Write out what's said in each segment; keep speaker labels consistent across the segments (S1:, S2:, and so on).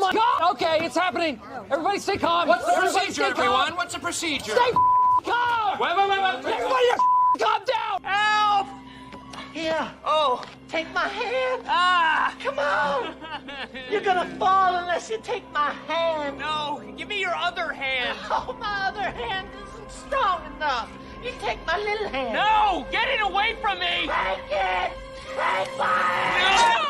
S1: my God! Okay, it's happening. Everybody stay calm.
S2: What's the procedure, everyone? What's the procedure?
S1: Stay calm!
S2: Wait.
S1: Everybody calm down!
S2: Help!
S3: Here,
S2: Oh.
S3: take my hand.
S2: Ah!
S3: Come on. You're gonna fall unless you take my hand.
S2: No, give me your other hand.
S3: Oh, my other hand isn't strong enough. You take my little hand.
S2: No! Get it away from me!
S3: Take it. Take my hand.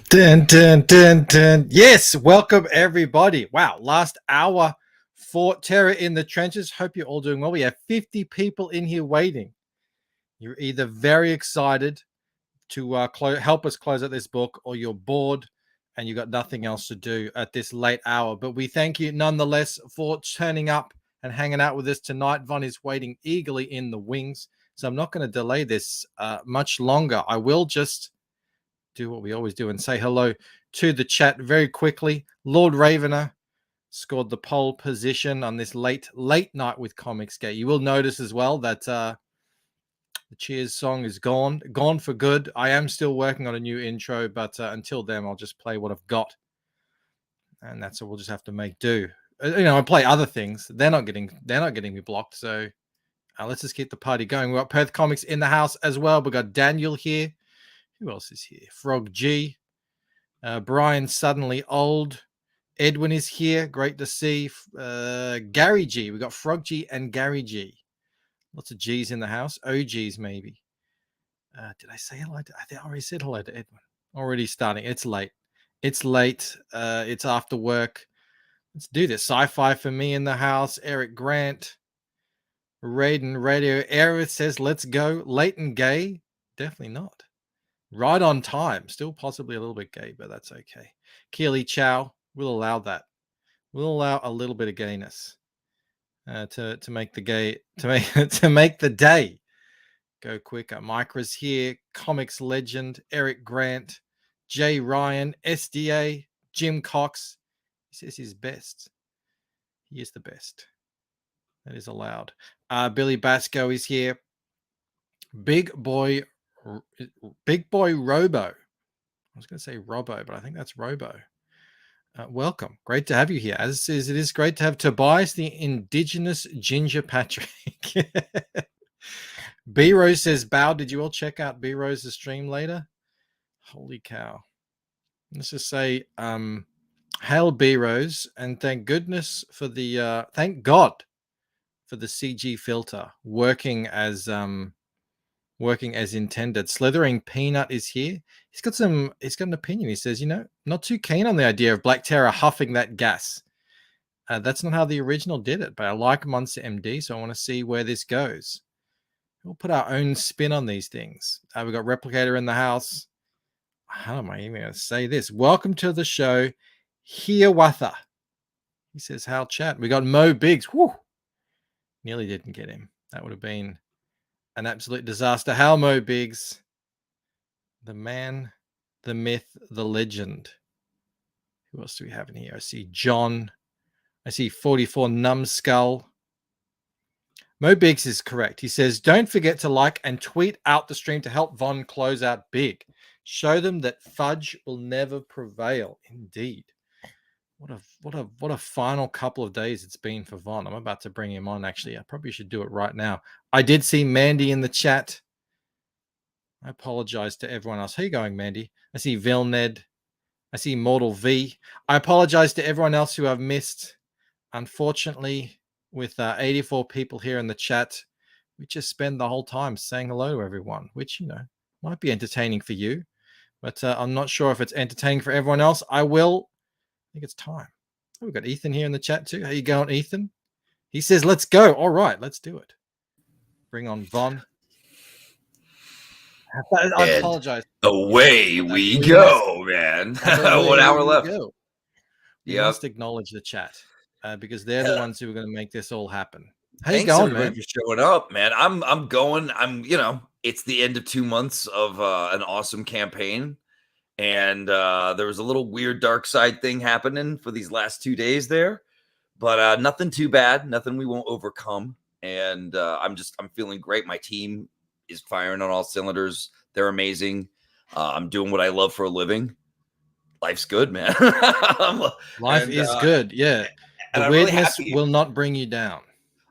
S4: Dun, dun, dun, dun. Yes, welcome everybody. Wow, last hour for Terror in the Trenches. Hope you're all doing well. We have 50 people in here waiting. You're either very excited to help us close out this book, or you're bored and you've got nothing else to do at this late hour. But we thank you nonetheless for turning up and hanging out with us tonight. Von is waiting eagerly in the wings, so I'm not going to delay this much longer. I will just do what we always do and say hello to the chat very quickly. Lord Ravener scored the pole position on this late night with Comics Gate. You will notice as well that the Cheers song is gone for good. I am still working on a new intro, but until then I'll just play what I've got, and that's what we'll just have to make do. I play other things. They're not getting me blocked, so let's just keep the party going. We've got Perth Comics in the house as well. We've got Daniel here. Who else is here? Frog G. Brian Suddenly Old. Edwin is here. Great to see. Gary G. We got Frog G and Gary G. Lots of G's in the house. OGs maybe. Did I say hello? I think I already said hello to Edwin. Already starting. It's late. It's after work. Let's do this. Sci-fi for me in the house. Eric Grant. Raiden Radio. Aerith says, let's go. Leighton Gay. Definitely not. Right on time. Still possibly a little bit gay, but that's okay. Keely Chow. We'll allow that. We'll allow a little bit of gayness to make the day go quicker. Micra's here. Comics legend. Eric Grant. Jay Ryan. SDA. Jim Cox. He says he's best. He is the best. That is allowed. Billy Basco is here. Big Boy Robo. I was going to say Robo, but I think that's Robo. Welcome. Great to have you here. As it is great to have Tobias, the indigenous Ginger Patrick. B Rose says, Bow, did you all check out B Rose's stream later? Holy cow. Let's just say, hail B Rose, and thank goodness for the thank God for the CG filter working as intended. Slithering Peanut is here. He's got an opinion. He says, not too keen on the idea of Black Terror huffing that gas. That's not how the original did it, but I like Monster MD, so I want to see where this goes. We'll put our own spin on these things. We've got Replicator in the house. How am I even going to say this? Welcome to the show, Hiawatha. He says, how chat. We got Mo Biggs. Whew. Nearly didn't get him. That would have been an absolute disaster. How Mo Biggs, the man, the myth, the legend. Who else do we have in here? I see John. I see 44 Numbskull. Mo Biggs is correct. He says, don't forget to like and tweet out the stream to help Von close out big. Show them that fudge will never prevail. Indeed. What a final couple of days it's been for Von. I'm about to bring him on. Actually, I probably should do it right now. I did see Mandy in the chat. I apologize to everyone else. How you going, Mandy? I see Vilned. I see Mortal V. I apologize to everyone else who I've missed. Unfortunately, with 84 people here in the chat, we just spend the whole time saying hello to everyone, which, you know, might be entertaining for you, but I'm not sure if it's entertaining for everyone else. I think it's time. Oh, we've got Ethan here in the chat too. How you going, Ethan? He says, let's go. All right, let's do it. Bring on Von. I apologize.
S5: Away we go, man. 1 hour left.
S4: You must acknowledge the chat because they're the ones who are going to make this all happen. How
S5: Thanks
S4: you going,
S5: everybody
S4: man?
S5: for showing up, man. I'm going. You know, it's the end of 2 months of an awesome campaign. And there was a little weird dark side thing happening for these last 2 days there, but nothing too bad, nothing we won't overcome. And I'm feeling great. My team is firing on all cylinders. They're amazing. I'm doing what I love for a living. Life's good, man.
S4: Life is good. Yeah. The weirdness will not bring you down.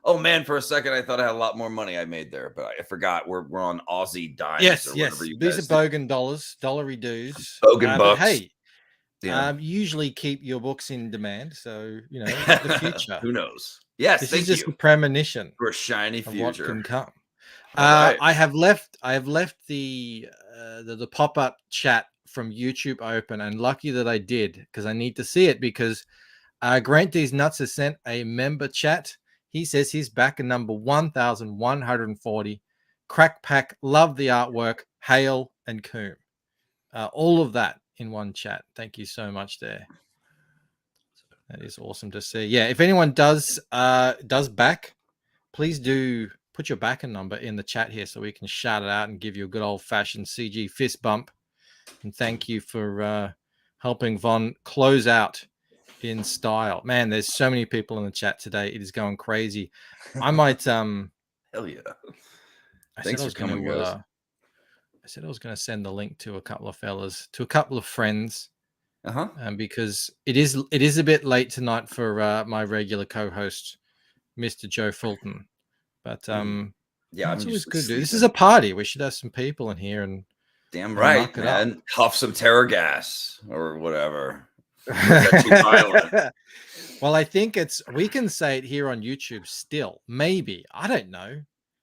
S5: Oh man, for a second I thought I had a lot more money I made there, but I forgot we're on Aussie dimes.
S4: Yes,
S5: or
S4: yes. These are bogan dollars, dollary dues.
S5: Bogan bucks.
S4: Hey, usually keep your books in demand, so you know the future.
S5: Who knows? Yes,
S4: this is just a premonition
S5: for a shiny future.
S4: What can come.
S5: Right.
S4: I have left the pop-up chat from YouTube open, and lucky that I did because I need to see it because Grant D's Nuts has sent a member chat. He says he's back at number 1,140. Crack Pack, love the artwork. Hail and Coom. All of that in one chat. Thank you so much there. That is awesome to see. Yeah, if anyone does back, please do put your backer number in the chat here so we can shout it out and give you a good old-fashioned CG fist bump. And thank you for helping Von close out in style. Man, there's so many people in the chat today. It is going crazy. I might
S5: hell yeah.
S4: Thanks for coming, guys. I said I was going to send the link to a couple of fellas, to a couple of friends, because it is a bit late tonight for my regular co-host, Mr. Joe Fulton. But yeah, it's always good. This is a party. We should have some people in here and
S5: damn right, man. Huff some terror gas or whatever. Too violent?
S4: Well, I think we can say it here on YouTube still. Maybe. I don't know.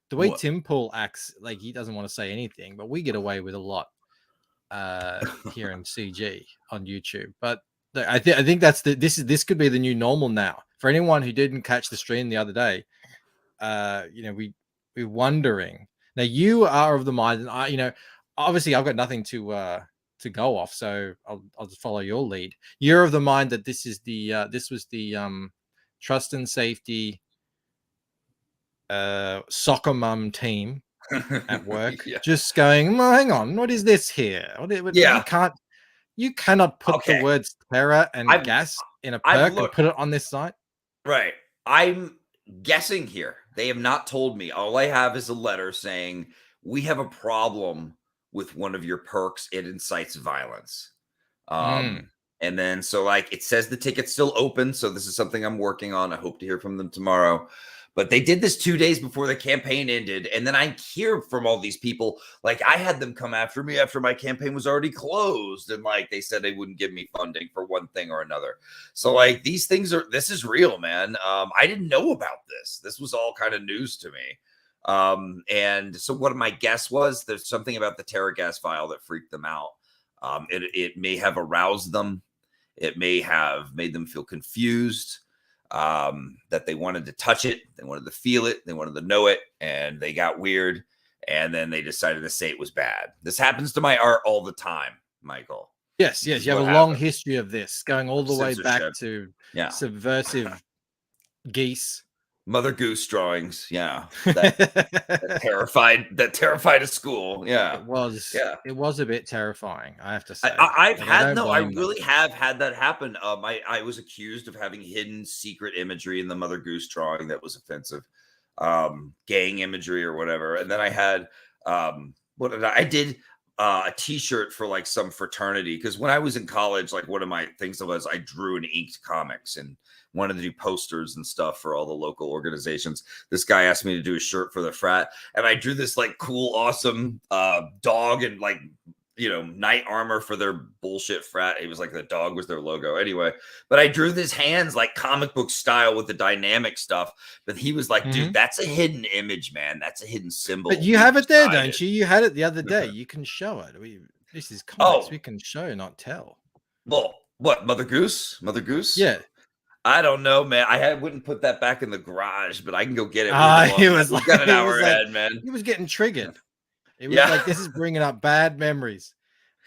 S4: The way Tim Pool acts, like he doesn't want to say anything, but we get away with a lot here in CG on YouTube. But I think this could be the new normal now. For anyone who didn't catch the stream the other day, you know, we're wondering. Now you are of the mind, and you know, obviously I've got nothing to go off, so I'll just follow your lead. You're of the mind that this was the trust and safety soccer mum team at work, just going, well, hang on, what is this here? You cannot put the words terror and gas in a perk and put it on this site.
S5: Right. I'm guessing here. They have not told me. All I have is a letter saying we have a problem with one of your perks. It incites violence. And then so like it says the ticket's still open. So this is something I'm working on. I hope to hear from them tomorrow. But they did this 2 days before the campaign ended. And then I hear from all these people, like I had them come after me after my campaign was already closed. And like they said they wouldn't give me funding for one thing or another. So like these things this is real, man. I didn't know about this. This was all kind of news to me. And so what my guess was, there's something about the terror gas file that freaked them out. It may have aroused them. It may have made them feel confused. That they wanted to touch it, they wanted to feel it, they wanted to know it, and they got weird, and then they decided to say it was bad. This happens to my art all the time, Michael.
S4: Yes, you have a long history of this, going all the way back to subversive geese.
S5: Mother Goose drawings, that terrified a school.
S4: It was a bit terrifying, I have to say.
S5: I really have had that happen. I was accused of having hidden secret imagery in the Mother Goose drawing that was offensive, gang imagery or whatever. And then I had I did a t-shirt for like some fraternity, because when I was in college, like one of my things was I drew and inked comics and wanted to do posters and stuff for all the local organizations. This guy asked me to do a shirt for the frat, and I drew this like cool, awesome dog and like, you know, knight armor for their bullshit frat. It was like the dog was their logo anyway. But I drew his hands like comic book style with the dynamic stuff. But he was like, dude, that's a hidden image, man. That's a hidden symbol.
S4: But you have it there, don't you? You had it the other day. You can show it. This is comics. We can show, not tell.
S5: Well, what, Mother Goose? Mother Goose?
S4: Yeah.
S5: I don't know, man. Wouldn't put that back in the garage, but I can go get it.
S4: He was like,
S5: got an hour ahead, man.
S4: He was getting triggered. It was like, this is bringing up bad memories.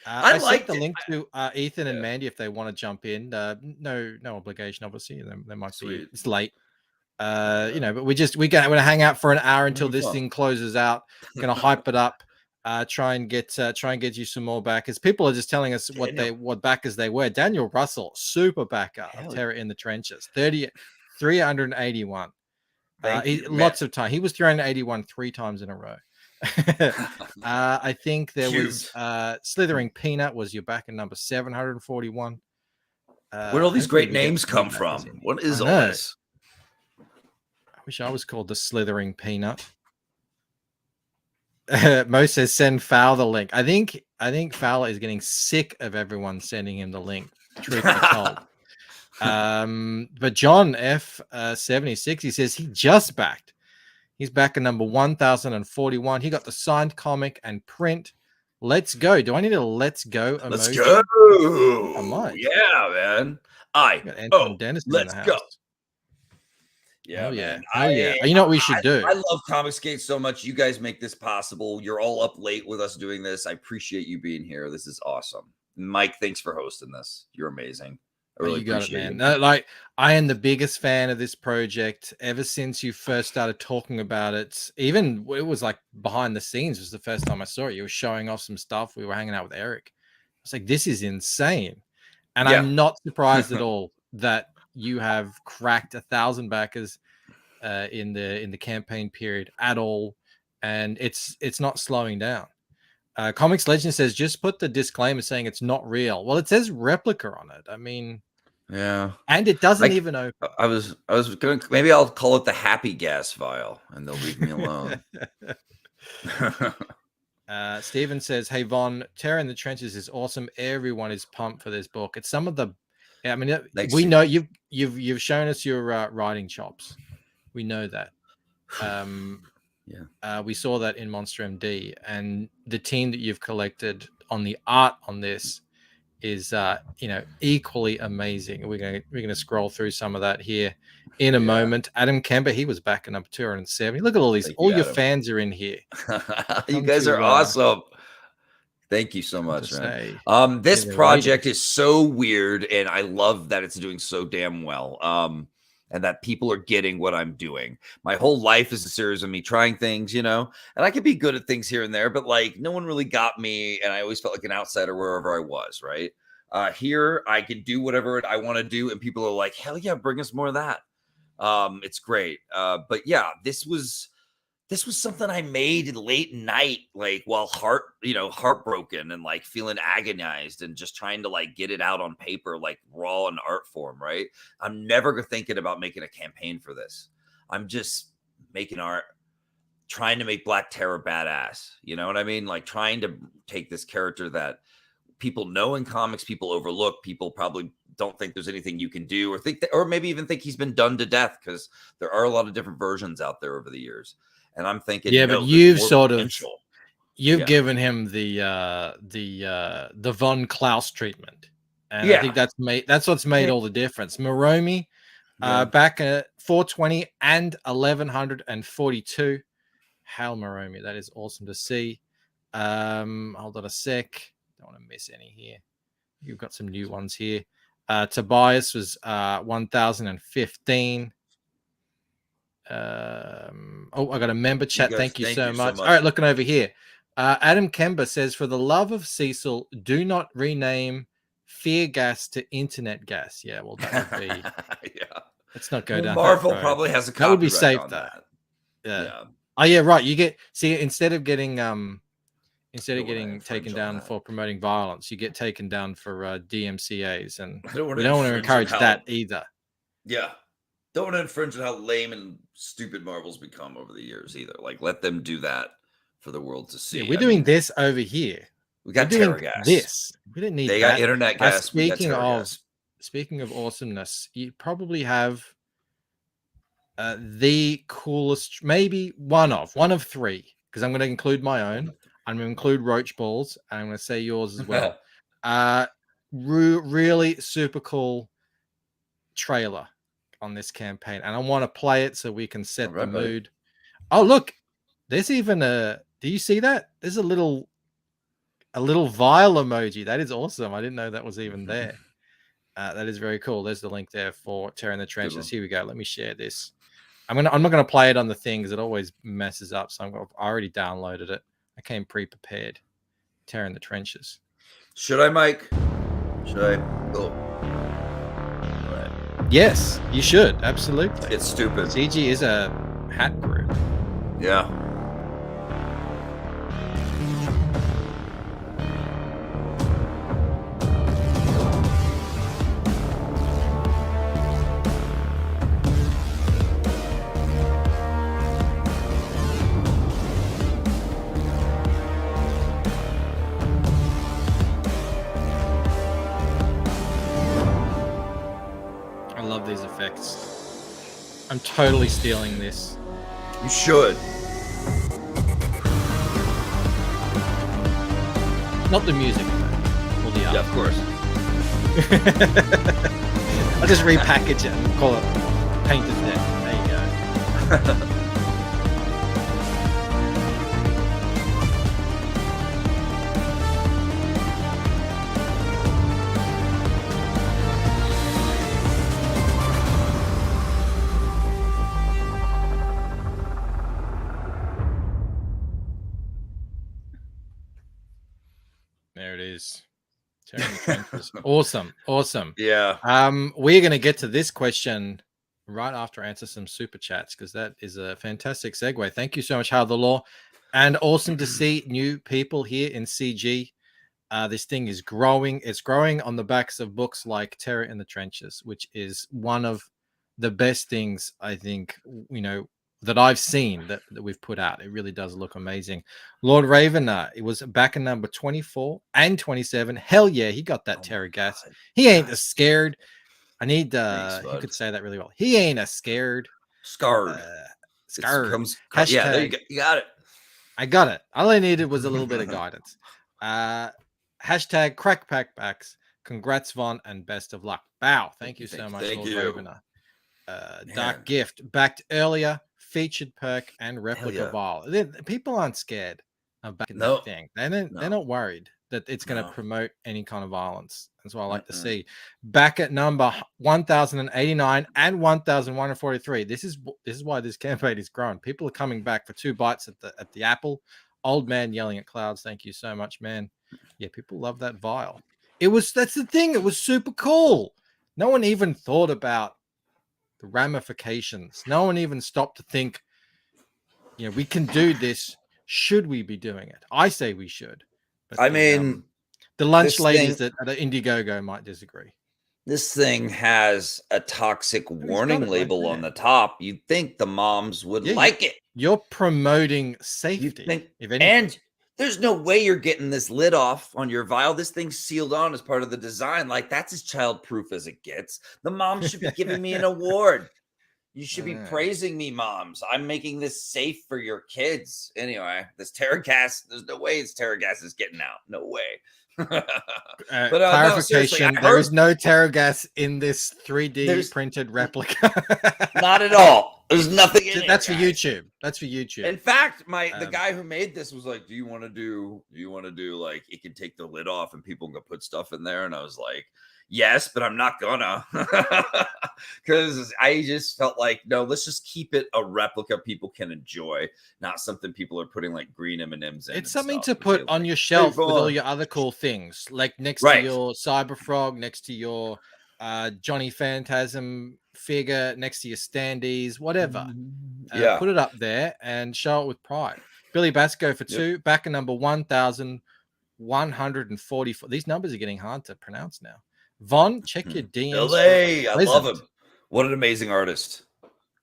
S4: I like the link to Ethan and Mandy if they want to jump in. No obligation, obviously. They might be. It's late, you know. But we're going to hang out for an hour until this thing closes out. Going to hype it up. Try and get you some more backers. People are just telling us what backers they were. Daniel Russell, super backer of Terror in the Trenches, 381. Lots of time. He was 381 3 times in a row. I think there was Slithering Peanut was your backer number 741.
S5: Where do all these great names come from? What is all this?
S4: I wish I was called the Slithering Peanut. Mo says send Fowl the link. I think Fowler is getting sick of everyone sending him the link. Truth be told. But John F 76, he says he just backed. He's back at number 1041. He got the signed comic and print. Let's go. Do I need a let's go emoji?
S5: Let's go.
S4: I might.
S5: Yeah, man.
S4: Let's
S5: go. Yeah,
S4: man. Oh, yeah. You know what we should do?
S5: I love Comic Skate so much. You guys make this possible. You're all up late with us doing this. I appreciate you being here. This is awesome. Mike, thanks for hosting this. You're amazing. I really appreciate it, man.
S4: Like, I am the biggest fan of this project ever since you first started talking about it. Even it was like behind the scenes was the first time I saw it. You were showing off some stuff. We were hanging out with Eric. I was like, this is insane. And I'm not surprised at all that you have cracked 1,000 backers in the campaign period at all. And it's not slowing down. Comics Legend says just put the disclaimer saying it's not real. Well, it says replica on it. I mean,
S5: yeah,
S4: and it doesn't even open.
S5: I was gonna, maybe I'll call it the happy gas vial, and they'll leave me alone.
S4: Steven says, "Hey Von, Terror in the Trenches is awesome. Everyone is pumped for this book. It's some of the, I mean, we know you've shown us your writing chops. We know that. We saw that in Monster MD, and the team that you've collected on the art on this is equally amazing. We're gonna scroll through some of that here in a moment. Adam Kemper, he was back in number 270. Look at all these. All your fans are in here.
S5: You guys are awesome. Thank you so much, man. This project is so weird, and I love that it's doing so damn well. And that people are getting what I'm doing. My whole life is a series of me trying things, and I could be good at things here and there, but like no one really got me. And I always felt like an outsider wherever I was, right? Here, I can do whatever I want to do. And people are like, hell yeah, bring us more of that. It's great. But yeah, this was something I made late night, like while heartbroken and like feeling agonized and just trying to like get it out on paper, like raw in art form, right? I'm never thinking about making a campaign for this. I'm just making art, trying to make Black Terror badass. You know what I mean? Like trying to take this character that people know in comics, people overlook, people probably don't think there's anything you can do, or maybe even think he's been done to death, because there are a lot of different versions out there over the years. And I'm thinking,
S4: but you've given him the Von Klaus treatment, and I think that's what's made all the difference. Moromi, back at 420 and 1142. Hal Moromi, that is awesome to see. Hold on a sec, don't want to miss any here. You've got some new ones here. Tobias was 1015. I got a member chat. Thank you so much. All right, looking over here. Adam Kemba says, for the love of Cecil, do not rename fear gas to internet gas. Yeah, well, that would be let's not go down.
S5: Marvel probably has a copyright.
S4: That would be safe
S5: on
S4: though.
S5: That.
S4: Yeah. Oh yeah, right. You get instead of getting Instead of getting taken down for promoting violence, you get taken down for DMCAs, and we don't want to encourage that either.
S5: Yeah. Don't want to infringe on how lame and stupid Marvel's become over the years either. Like, let them do that for the world to see.
S4: Yeah, we're doing this over here.
S5: We got terror gas.
S4: This. We didn't need that.
S5: They got internet gas.
S4: Speaking of awesomeness, you probably have the coolest, maybe one of three, because I'm going to include my own. I'm going to include Roach Balls, and I'm going to say yours as well. Really super cool trailer on this campaign, and I want to play it so we can set the mood. Oh, look, there's even a. Do you see that? There's a little vial emoji. That is awesome. I didn't know that was even there. That is very cool. There's the link there for Terror in the Trenches. Here we go. Let me share this. I'm not gonna play it on the thing because it always messes up. So I already downloaded it. I came pre-prepared. Terror in the Trenches.
S5: Should I, Mike? Should I? Oh.
S4: Yes, you should. Absolutely.
S5: It's stupid.
S4: CG is a hat group.
S5: Yeah.
S4: These effects. I'm totally stealing this.
S5: You should.
S4: Not the music, though. Or the art.
S5: Yeah, of course.
S4: I'll just repackage it and call it Painter's Death. There you go. There it is. Awesome.
S5: Yeah.
S4: We're going to get to this question right after I answer some super chats, because that is a fantastic segue. Thank you so much, How the Law, and awesome to see new people here in CG. This thing is growing. It's growing on the backs of books like Terror in the Trenches, which is one of the best things I think, that I've seen that we've put out. It really does look amazing. Lord Raven, it was back in number 24 and 27. Hell yeah, he got that terror gas. He ain't a scared. I need you could say that really well. He ain't a scared.
S5: Scarred.
S4: Hashtag,
S5: yeah, there you go. You got it.
S4: I got it. All I needed was a little bit of guidance. Hashtag crack packbacks. Congrats, Von, and best of luck. Bow. Thank you so much, Lord Raven. Dark Gift backed earlier, featured perk and replica vial. People aren't scared of backing that thing. They're not worried that it's going to promote any kind of violence. That's what I like to see. Back at number 1089 and 1143. This is why this campaign is growing. People are coming back for 2 bites at the apple. Old man yelling at clouds. Thank you so much, man. Yeah, people love that vial. That's the thing. It was super cool. No one even thought about the ramifications. No one even stopped to think, we can do this. Should we be doing it? I say we should. But the lunch ladies at Indiegogo might disagree.
S5: This thing has a toxic warning label on the top. You'd think the moms would like it.
S4: You're promoting safety.
S5: And there's no way you're getting this lid off on your vial. This thing's sealed on as part of the design. Like, that's as child-proof as it gets. The moms should be giving me an award. You should be praising me, moms. I'm making this safe for your kids. Anyway, this terror gas, there's no way this terror gas is getting out. No way.
S4: Clarification, there is no terror gas in this 3D printed replica.
S5: Not at all. There's nothing in
S4: That's for YouTube. That's for YouTube.
S5: In fact, the guy who made this was like, do you want to do like, it can take the lid off and people can put stuff in there? And I was like, yes, but I'm not gonna. Because I just felt like, no, let's just keep it a replica people can enjoy, not something people are putting like green M&Ms in.
S4: It's something to put on your shelf with all your other cool things, like next to your Cyberfrog, next to your Johnny Phantasm figure, next to your standees, whatever. Put it up there and show it with pride. Billy Basco for 2. Backer number 1,144. These numbers are getting hard to pronounce now. Von, check your DMs.
S5: Billy, I love him. What an amazing artist.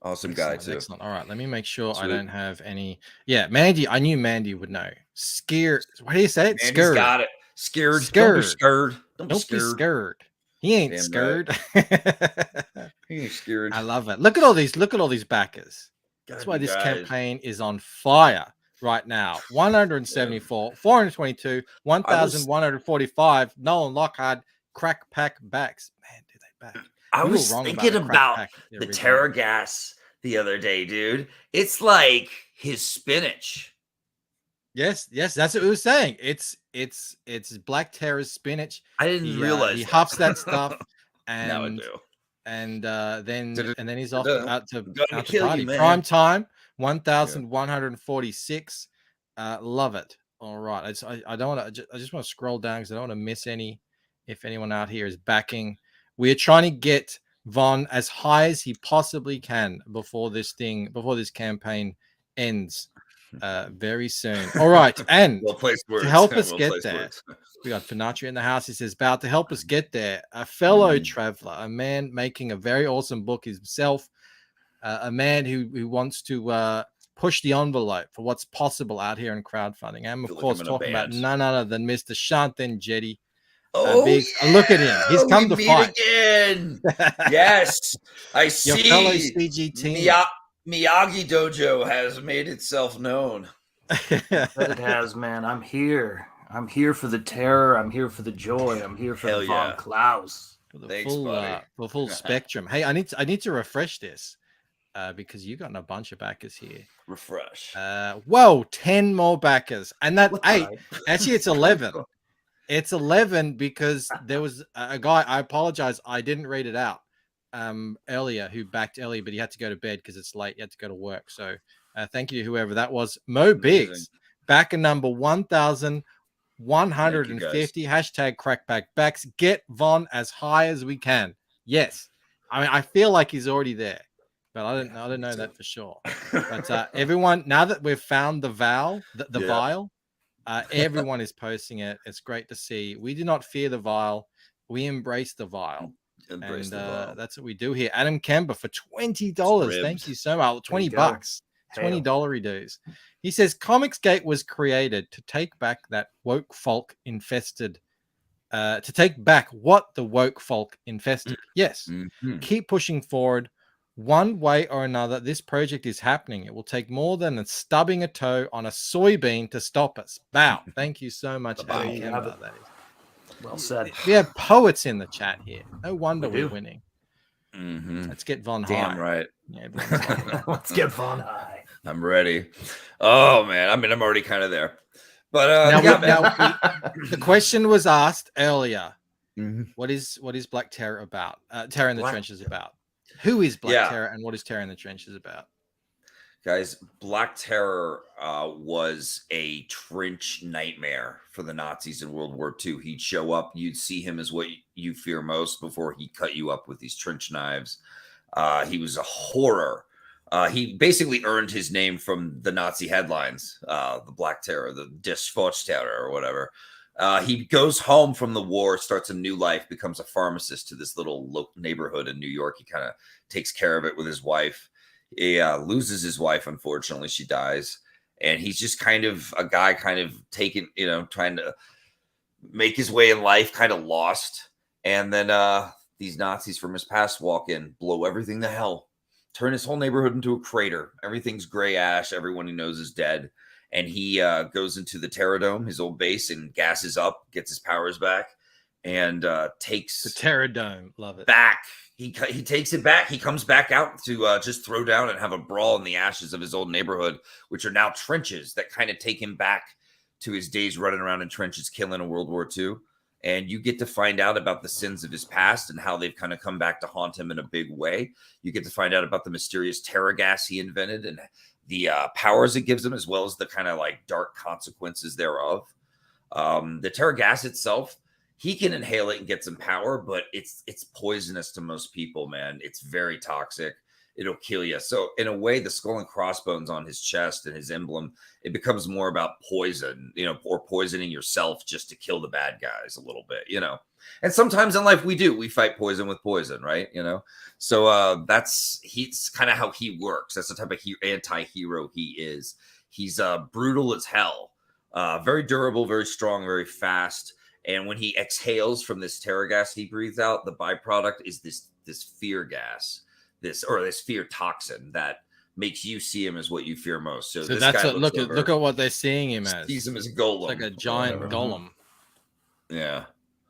S5: Awesome guy, too.
S4: Excellent. All right, let me make sure I don't have any. Yeah, Mandy. I knew Mandy would know. Scared. What do you say?
S5: Mandy's
S4: Scared.
S5: got it. Scared.
S4: Scared.
S5: Don't be scared.
S4: Don't be scared. He ain't
S5: Damn
S4: scared.
S5: Right. He ain't scared.
S4: I love it. Look at all these. Look at all these backers. That's why this campaign is on fire right now. 174, 422, 1,145. Nolan Lockhart, crack pack backs. Man, do they back?
S5: I was thinking about the Terra gas the other day, dude. It's like his spinach.
S4: Yes, that's what we were saying. It's Black Terra's spinach.
S5: I didn't realize
S4: he huffs that stuff, and
S5: now I do.
S4: And then he's off out to party.
S5: You,
S4: Prime time, 1,146. Love it. All right. I don't want to. I just want to scroll down because I don't want to miss any. If anyone out here is backing, we are trying to get Von as high as he possibly can before this campaign ends very soon. All right, and to help us get there, we got Finacci in the house. He says, about to help us get there, a fellow traveler, a man making a very awesome book himself, a man who wants to push the envelope for what's possible out here in crowdfunding. I'm, of course, talking about none other than Mr. Shantan Jetty. Look at him. He's come to fight. Again.
S5: Yes, I see.
S4: Your fellow CG team.
S5: Miyagi Dojo has made itself known.
S6: It has, man. I'm here. I'm here for the terror. I'm here for the joy. I'm here for the Von Klaus.
S4: For the full spectrum. Hey, I need to refresh this because you got a bunch of backers here.
S5: Refresh.
S4: Whoa, 10 more backers, and that 8. Actually, it's 11. It's 11 because there was a guy. I apologize. I didn't read it out earlier who backed early, but he had to go to bed because it's late. He had to go to work. So thank you to whoever that was. Mo Biggs, backer number 1,150. Hashtag crackback backs. Get Von as high as we can. Yes. I mean, I feel like he's already there, but I don't know that for sure. But everyone, now that we've found the vial, everyone is posting it. It's great to see. We do not fear the vial. We embrace the vial. That's what we do here. Adam Kemper for $20. Thank you so much. $20. $20 dues. He says Comicsgate was created to take back that woke folk infested. To take back what the woke folk infested. Yes. Keep pushing forward. One way or another, this project is happening. It will take more than stubbing a toe on a soybean to stop us. Bow. Thank you so much, Adam Kemper. That is.
S6: Well said.
S4: We have poets in the chat here. No wonder we're winning. Let's get Von high.
S5: Damn right.
S4: Yeah,
S6: let's get Von high.
S5: I'm ready. Oh man, I mean, I'm already kind of there. But
S4: the question was asked earlier. What is Black Terror about? Terror in the Trenches about? Who is Black Terror and what is Terror in the Trenches about?
S5: Guys, Black Terror was a trench nightmare for the Nazis in World War II. He'd show up, you'd see him as what you fear most before he cut you up with these trench knives. He was a horror. He basically earned his name from the Nazi headlines, the Black Terror, the Terror or whatever. He goes home from the war, starts a new life, becomes a pharmacist to this little local neighborhood in New York. He kind of takes care of it with his wife. He loses his wife, unfortunately. She dies. And he's just kind of a guy kind of taking, trying to make his way in life, kind of lost. And then these Nazis from his past walk in, blow everything to hell, turn his whole neighborhood into a crater. Everything's gray ash. Everyone he knows is dead. And he goes into the Terradome, his old base, and gasses up, gets his powers back, and takes
S4: the Terradome. Love it.
S5: Back. He takes it back. He comes back out to just throw down and have a brawl in the ashes of his old neighborhood, which are now trenches that kind of take him back to his days running around in trenches, killing in World War II. And you get to find out about the sins of his past and how they've kind of come back to haunt him in a big way. You get to find out about the mysterious Terra gas he invented and the powers it gives him, as well as the kind of like dark consequences thereof. The Terra gas itself, he can inhale it and get some power, but it's poisonous to most people, man. It's very toxic. it'll kill you. So in a way, the skull and crossbones on his chest and his emblem, it becomes more about poison, or poisoning yourself just to kill the bad guys a little bit, And sometimes in life we fight poison with poison, right? So he's kind of how he works. That's the type of anti-hero he is. He's brutal as hell, very durable, very strong, very fast. And when he exhales from this terror gas he breathes out, the byproduct is this fear gas, this fear toxin that makes you see him as what you fear most. So this
S4: that's
S5: guy
S4: look at what they're seeing him as.
S5: Sees him as a golem,
S4: like a giant golem.
S5: Yeah,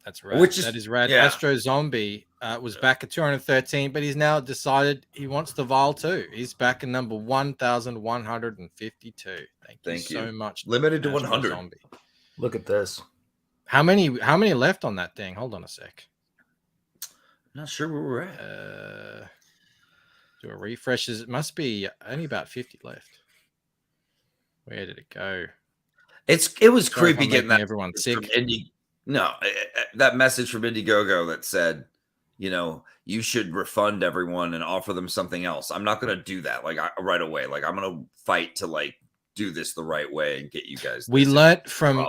S4: that's rad. That is rad.
S5: Yeah.
S4: Astro Zombie was back at 213, but he's now decided he wants the vial too. He's back in number 1,152. Thank you so much.
S5: Limited to
S4: Astro
S5: 100.
S4: Zombie.
S6: Look at this.
S4: How many left on that thing? Hold on a sec.
S5: Not sure where we're at.
S4: Do a refresh. It must be only about 50 left. Where did it go?
S5: It was creepy getting that
S4: everyone sick.
S5: That message from Indiegogo that said, you should refund everyone and offer them something else. I'm not going to do that right away. I'm going to fight to do this the right way and get you guys.
S4: We learned from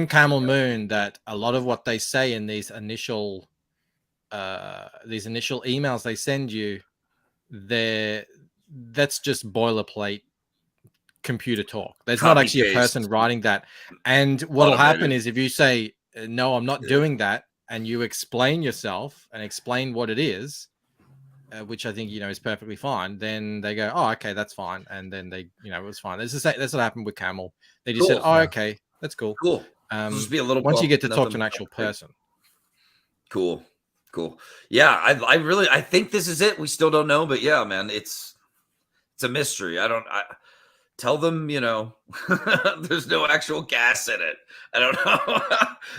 S4: Camel Moon that a lot of what they say in these initial emails they send you, that's just boilerplate computer talk. There's not actually a person writing that. And what'll happen is if you say, no, I'm not doing that, and you explain yourself and explain what it is, which I think is perfectly fine, then they go, oh, okay, that's fine, and then they it was fine. That's what happened with Camel. They just said, oh, okay, that's cool.
S5: Just be a little
S4: once you get to talk to an actual person.
S5: Cool. Yeah, I think this is it. We still don't know, but yeah, man, it's a mystery. I tell them, there's no actual gas in it. I don't know.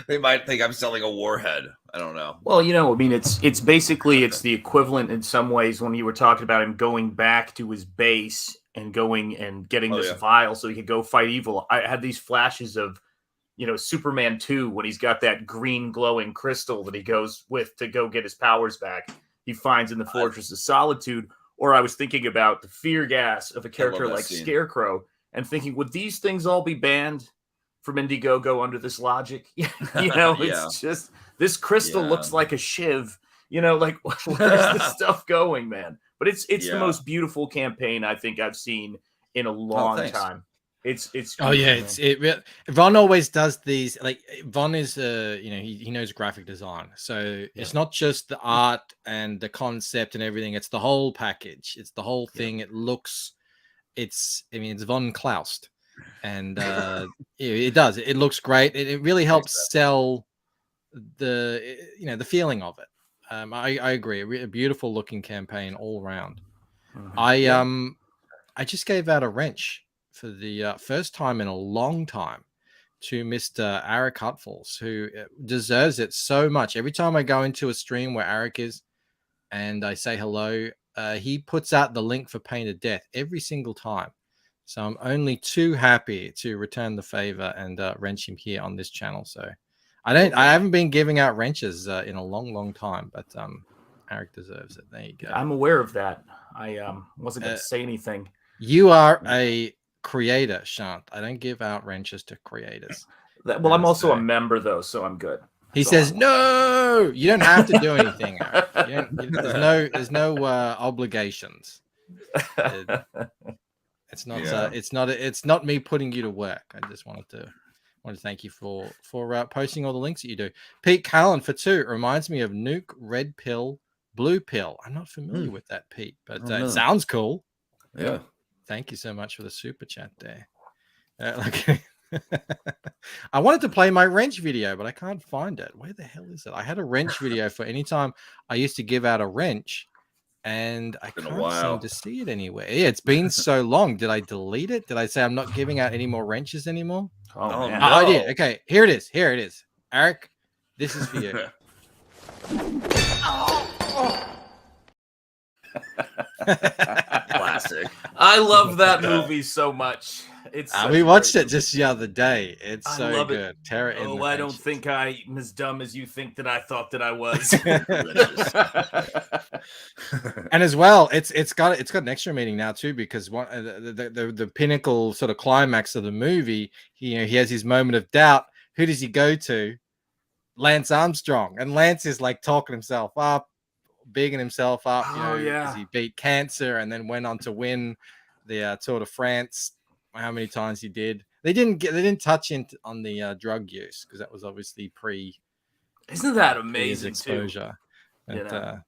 S5: They might think I'm selling a warhead. I don't know.
S6: Well, it's basically the equivalent in some ways when you were talking about him going back to his base and going and getting this vial so he could go fight evil. I had these flashes of, Superman 2 when he's got that green glowing crystal that he goes with to go get his powers back. He finds in the Fortress of Solitude. Or I was thinking about the fear gas of a character like Scarecrow and thinking, would these things all be banned from Indiegogo under this logic? It's just this crystal looks like a shiv. Where's this stuff going, man? But it's the most beautiful campaign I think I've seen in a long time. It's Von always does these. Von is he knows graphic design, so it's not just the art and the concept and everything, it's the whole package, it's the whole thing. It's Von Klaus, and it looks great. It really helps sell the feeling of it. I agree, a beautiful looking campaign all around. I just gave out a wrench for the first time in a long time to Mr. Arik Hutfalls, who deserves it so much. Every time I go into a stream where Arik is and I say hello, he puts out the link for Pain of Death every single time. So I'm only too happy to return the favor and wrench him here on this channel. So I haven't been giving out wrenches in a long time, but Arik deserves it. There you go. I'm aware of that. I wasn't going to say anything.
S4: You are a creator, Shant. I don't give out wrenches to creaters.
S6: I'm also a member though, so I'm good.
S4: He says, no, you don't have to do anything. There's no obligations. It's not me putting you to work. I just want to thank you for posting all the links that you do. Pete Callan for 2 reminds me of Nuke, Red Pill, Blue Pill. I'm not familiar with that, Pete, but it sounds cool.
S5: Yeah.
S4: Thank you so much for the super chat there. I wanted to play my wrench video, but I can't find it. Where the hell is it? I had a wrench video for any time I used to give out a wrench, and I can't seem to see it anywhere. Yeah, it's been so long. Did I delete it? Did I say I'm not giving out any more wrenches anymore?
S6: Oh man.
S4: I did. Okay, here it is. Arik, this is for you.
S5: Classic.
S6: I love that movie so much.
S4: We watched it just the other day. It's so good. Terror in the
S6: I don't think I'm as dumb as you think that I thought that I was.
S4: And as well, it's got an extra meaning now too, because one the pinnacle sort of climax of the movie, he has his moment of doubt. Who does he go to? Lance Armstrong, and Lance is like talking himself up, bigging himself up, because he beat cancer and then went on to win the Tour de France. How many times he did? They didn't touch on the drug use, because that was obviously
S6: Isn't that amazing
S4: exposure?
S6: Too?
S4: And,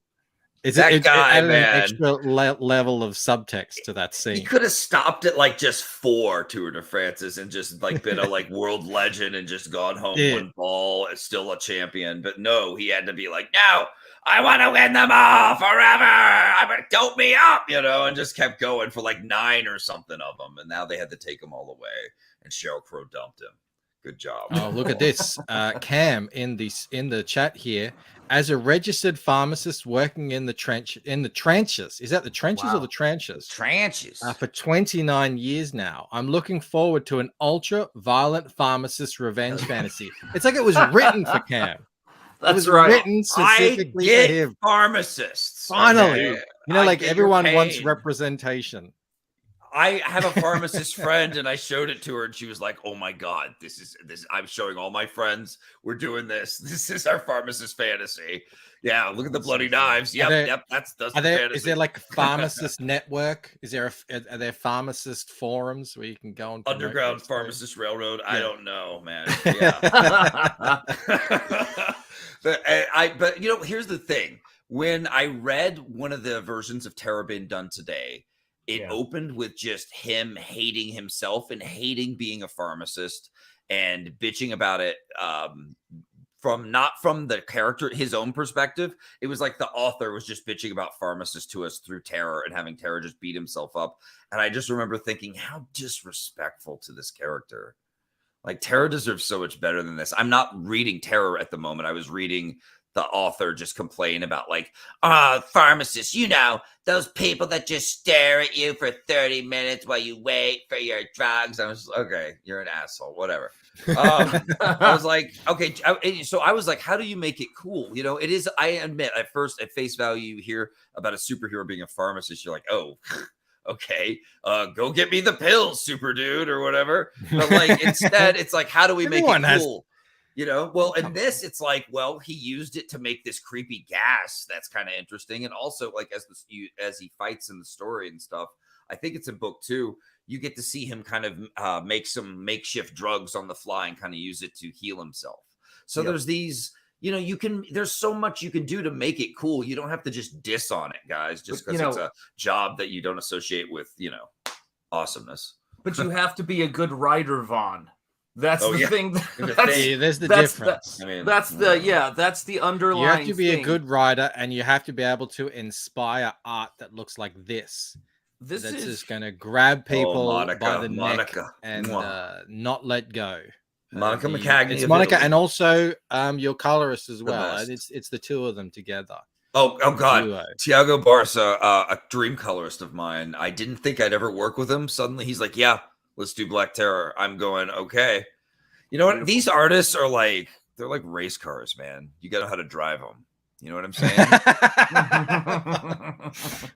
S5: It's that guy,
S4: added
S5: man.
S4: an extra level of subtext to that scene.
S5: He could have stopped at like just 4 Tour de France's and just like been a like world legend and just gone home one ball and still a champion. But no, he had to be like, no, I want to win them all forever. I'm gonna dope me up, and just kept going for like 9 or something of them. And now they had to take them all away. And Sheryl Crow dumped him. Good job.
S4: Oh, look at this. Cam in the chat here, as a registered pharmacist working in the trenches. Is that the trenches or the trenches?
S5: Trenches.
S4: For 29 years now. I'm looking forward to an ultra violent pharmacist revenge fantasy. It's like it was written for Cam.
S6: That's right.
S4: Written specifically for him.
S5: Pharmacists.
S4: Finally.
S5: Okay.
S4: Like everyone wants representation.
S5: I have a pharmacist friend, and I showed it to her, and she was like, "Oh my god, this is I'm showing all my friends. We're doing this. This is our pharmacist fantasy. Yeah, look at the bloody knives. Yep, that's the fantasy."
S4: Is there like a pharmacist network? Are there pharmacist forums where you can go and
S5: underground pharmacist railroad? Yeah. I don't know, man. Yeah. But here's the thing. When I read one of the versions of Terrabin done today, it opened with just him hating himself and hating being a pharmacist and bitching about it not from the character, his own perspective. It was like the author was just bitching about pharmacists to us through Terror and having Terror just beat himself up. And I just remember thinking, how disrespectful to this character. Like, Terror deserves so much better than this. I'm not reading Terror at the moment. I was reading the author just complain about like, pharmacists, those people that just stare at you for 30 minutes while you wait for your drugs. I was okay, you're an asshole, whatever. I was like, okay. So I was like, how do you make it cool? It is, I admit, at first, at face value, you hear about a superhero being a pharmacist, you're like, oh, okay, go get me the pills, super dude, or whatever. But like, instead, it's like, how do we make it cool? Well, in this, it's like, well, he used it to make this creepy gas. That's kind of interesting. And also, like, as he fights in the story and stuff, I think it's in book 2, you get to see him kind of make some makeshift drugs on the fly and kind of use it to heal himself. So there's these, there's so much you can do to make it cool. You don't have to just diss on it, guys, just because it's a job that you don't associate with, awesomeness.
S6: But you have to be a good writer, Vaughn. That's the thing.
S4: There's the difference.
S6: That's the underlying.
S4: You have to be a good writer, and you have to be able to inspire art that looks like this. That's just going to grab people by the neck and not let go.
S5: Monica McCagney.
S4: It's Monica, and also your colorist as well. And it's the two of them together.
S5: Oh God, Tiago Barça, a dream colorist of mine. I didn't think I'd ever work with him. Suddenly, he's like, "Yeah, let's do Black Terror." I'm going, okay. You know what? These artists are like, they're like race cars, man. You got to know how to drive them. You know what I'm saying?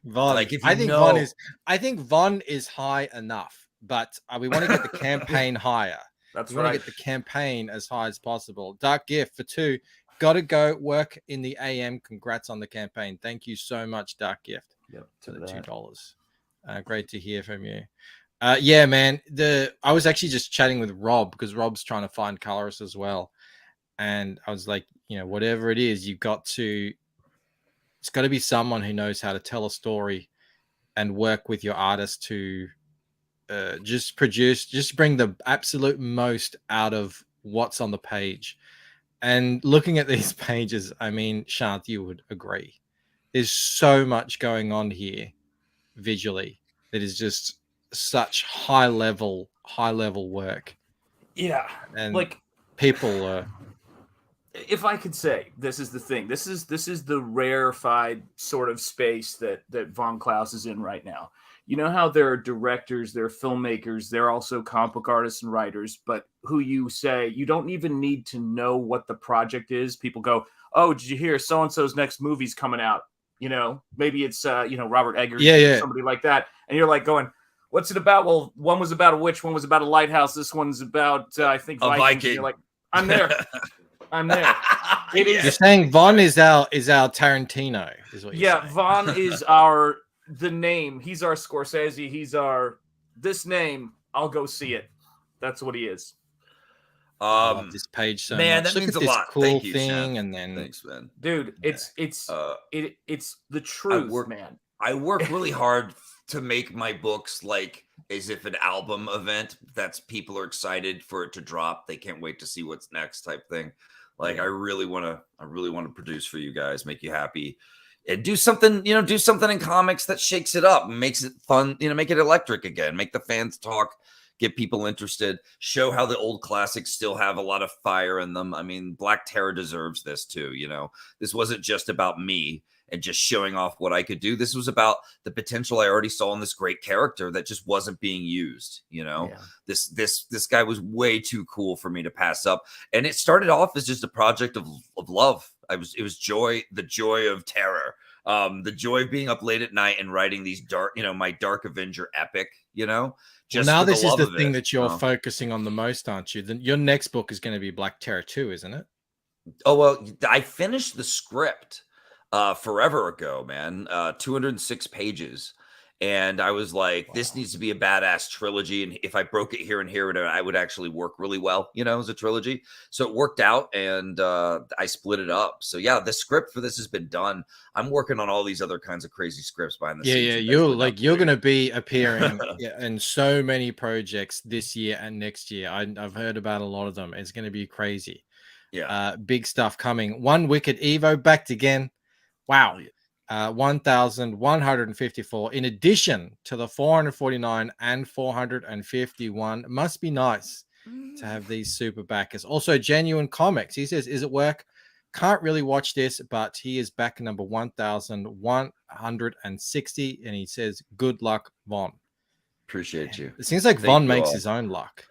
S4: Vaughn,
S5: like,
S4: I think Vaughn is high enough, but we want to get the campaign higher.
S6: We
S4: want to get the campaign as high as possible. Dark Gift for 2. Got to go work in the AM. Congrats on the campaign. Thank you so much, Dark Gift.
S6: Yep,
S4: for the $2. Great to hear from you. Yeah, man. I was actually just chatting with Rob because Rob's trying to find colorists as well. And I was like, whatever it is, it's got to be someone who knows how to tell a story and work with your artist to just bring the absolute most out of what's on the page. And looking at these pages, I mean, Shant, you would agree. There's so much going on here visually that is just such high level work.
S6: Yeah.
S4: And like people are,
S6: if I could say, this is the thing. This is the rarefied sort of space that Von Klaus is in right now. You know how there are directors, there are filmmakers, there are also comic book artists and writers, but who you say you don't even need to know what the project is. People go, "Oh, did you hear so-and-so's next movie's coming out?" You know, maybe it's Robert Eggers,
S4: Yeah.
S6: somebody like that, and you're like going, "What's it about?" Well, one was about a witch, one was about a lighthouse. This one's about I think
S5: a
S6: Vikings.
S5: Viking.
S6: You're like, I'm there. I'm there. It is.
S4: You're saying Von is our Tarantino, is what you're saying.
S6: Yeah, Von is the name. He's our Scorsese. He's our this name. I'll go see it. That's what he is.
S4: I love this page so
S5: man,
S4: much.
S5: that
S4: Look
S5: means
S4: at
S5: a
S4: this
S5: lot.
S4: cool
S5: Thank you,
S4: thing,
S5: Shan.
S4: and then
S5: Thanks, man.
S6: Dude, it's the truth, man.
S5: I work really hard to make my books like as if an album event. That's people are excited for it to drop. They can't wait to see what's next type thing. Like I really want to produce for you guys, make you happy, and do something in comics that shakes it up, makes it fun, make it electric again, make the fans talk, get people interested, show how the old classics still have a lot of fire in them. I mean, Black Terror deserves this too. This wasn't just about me and just showing off what I could do. This was about the potential I already saw in this great character that just wasn't being used. This guy was way too cool for me to pass up. And it started off as just a project of love. It was joy, the joy of terror, the joy of being up late at night and writing these dark, my Dark Avenger epic, just
S4: now this is the
S5: love
S4: thing
S5: it,
S4: that you're focusing on the most, aren't you? Then your next book is going to be Black Terror 2, isn't it?
S5: Oh, well, I finished the script forever ago, man. 206 pages. And I was like, this needs to be a badass trilogy. And if I broke it here and here, it would actually work really well, as a trilogy. So it worked out, and I split it up. So yeah, the script for this has been done. I'm working on all these other kinds of crazy scripts behind the scenes.
S4: Yeah. You're going to be appearing in so many projects this year and next year. I've heard about a lot of them. It's going to be crazy.
S5: Yeah.
S4: Big stuff coming. One Wicked Evo backed again. Wow. 1,154 in addition to the 449 and 451. Must be nice to have these super backers. Also, Genuine Comics. He says, is it work? Can't really watch this, but he is back number 1,160. And he says, good luck, Von.
S5: Appreciate you.
S4: It seems like Von makes his own luck.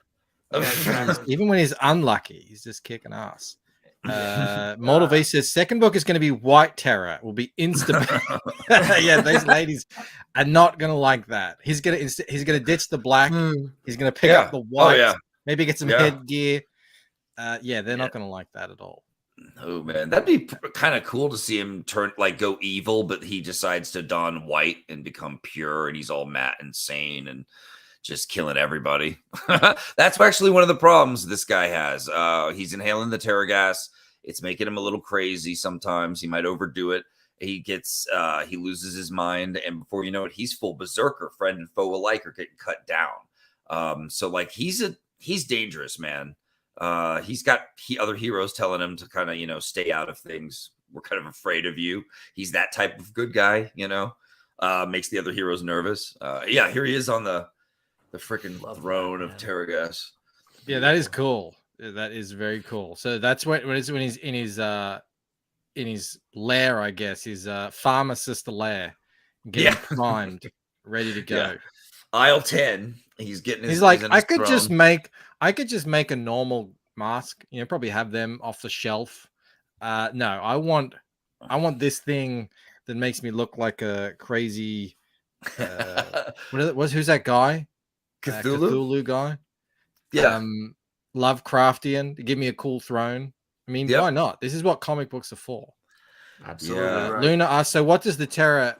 S4: Even when he's unlucky, he's just kicking ass. Mortal V says second book is going to be White Terror. It will be insta. Yeah, these ladies are not going to like that. He's going to ditch the black. He's going to pick up the white. Maybe get some headgear. They're not going to like that at all.
S5: Oh man, that'd be kind of cool to see him go evil, but he decides to don white and become pure, and he's all mad and sane and just killing everybody. That's actually one of the problems this guy has. He's inhaling the terror gas. It's making him a little crazy sometimes. He might overdo it. He loses his mind, and before you know it, he's full berserker. Friend and foe alike are getting cut down. So he's dangerous, man. He's got other heroes telling him to kind of stay out of things. We're kind of afraid of you. He's that type of good guy, makes the other heroes nervous. Here he is on the freaking throne of terror gas.
S4: Yeah, that is cool. That is very cool. So that's when he's in his lair, I guess, his pharmacist lair, getting primed, ready to go.
S5: Yeah. Aisle 10. He's getting his.
S4: He's like, I could
S5: throne.
S4: just make a normal mask. Probably have them off the shelf. No, I want this thing that makes me look like a crazy. Who's that guy? Cthulhu guy.
S5: Yeah.
S4: Lovecraftian to give me a cool throne. I mean, why not? This is what comic books are for.
S6: Absolutely. Right.
S4: Luna asks, so what does the terror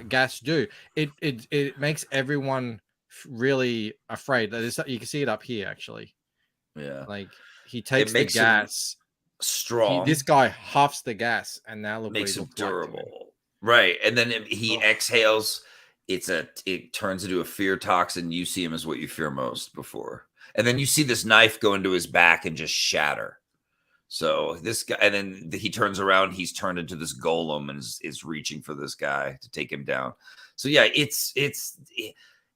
S4: gas do? It makes everyone really afraid. You can see it up here, actually.
S5: Yeah.
S4: Like he takes the gas.
S5: Strong.
S4: This guy huffs the gas, and now look,
S5: makes him durable. Right. And then he exhales. It turns into a fear toxin. You see him as what you fear most before. And then you see this knife go into his back and just shatter. So this guy, and then he turns around, he's turned into this golem and is reaching for this guy to take him down. So yeah,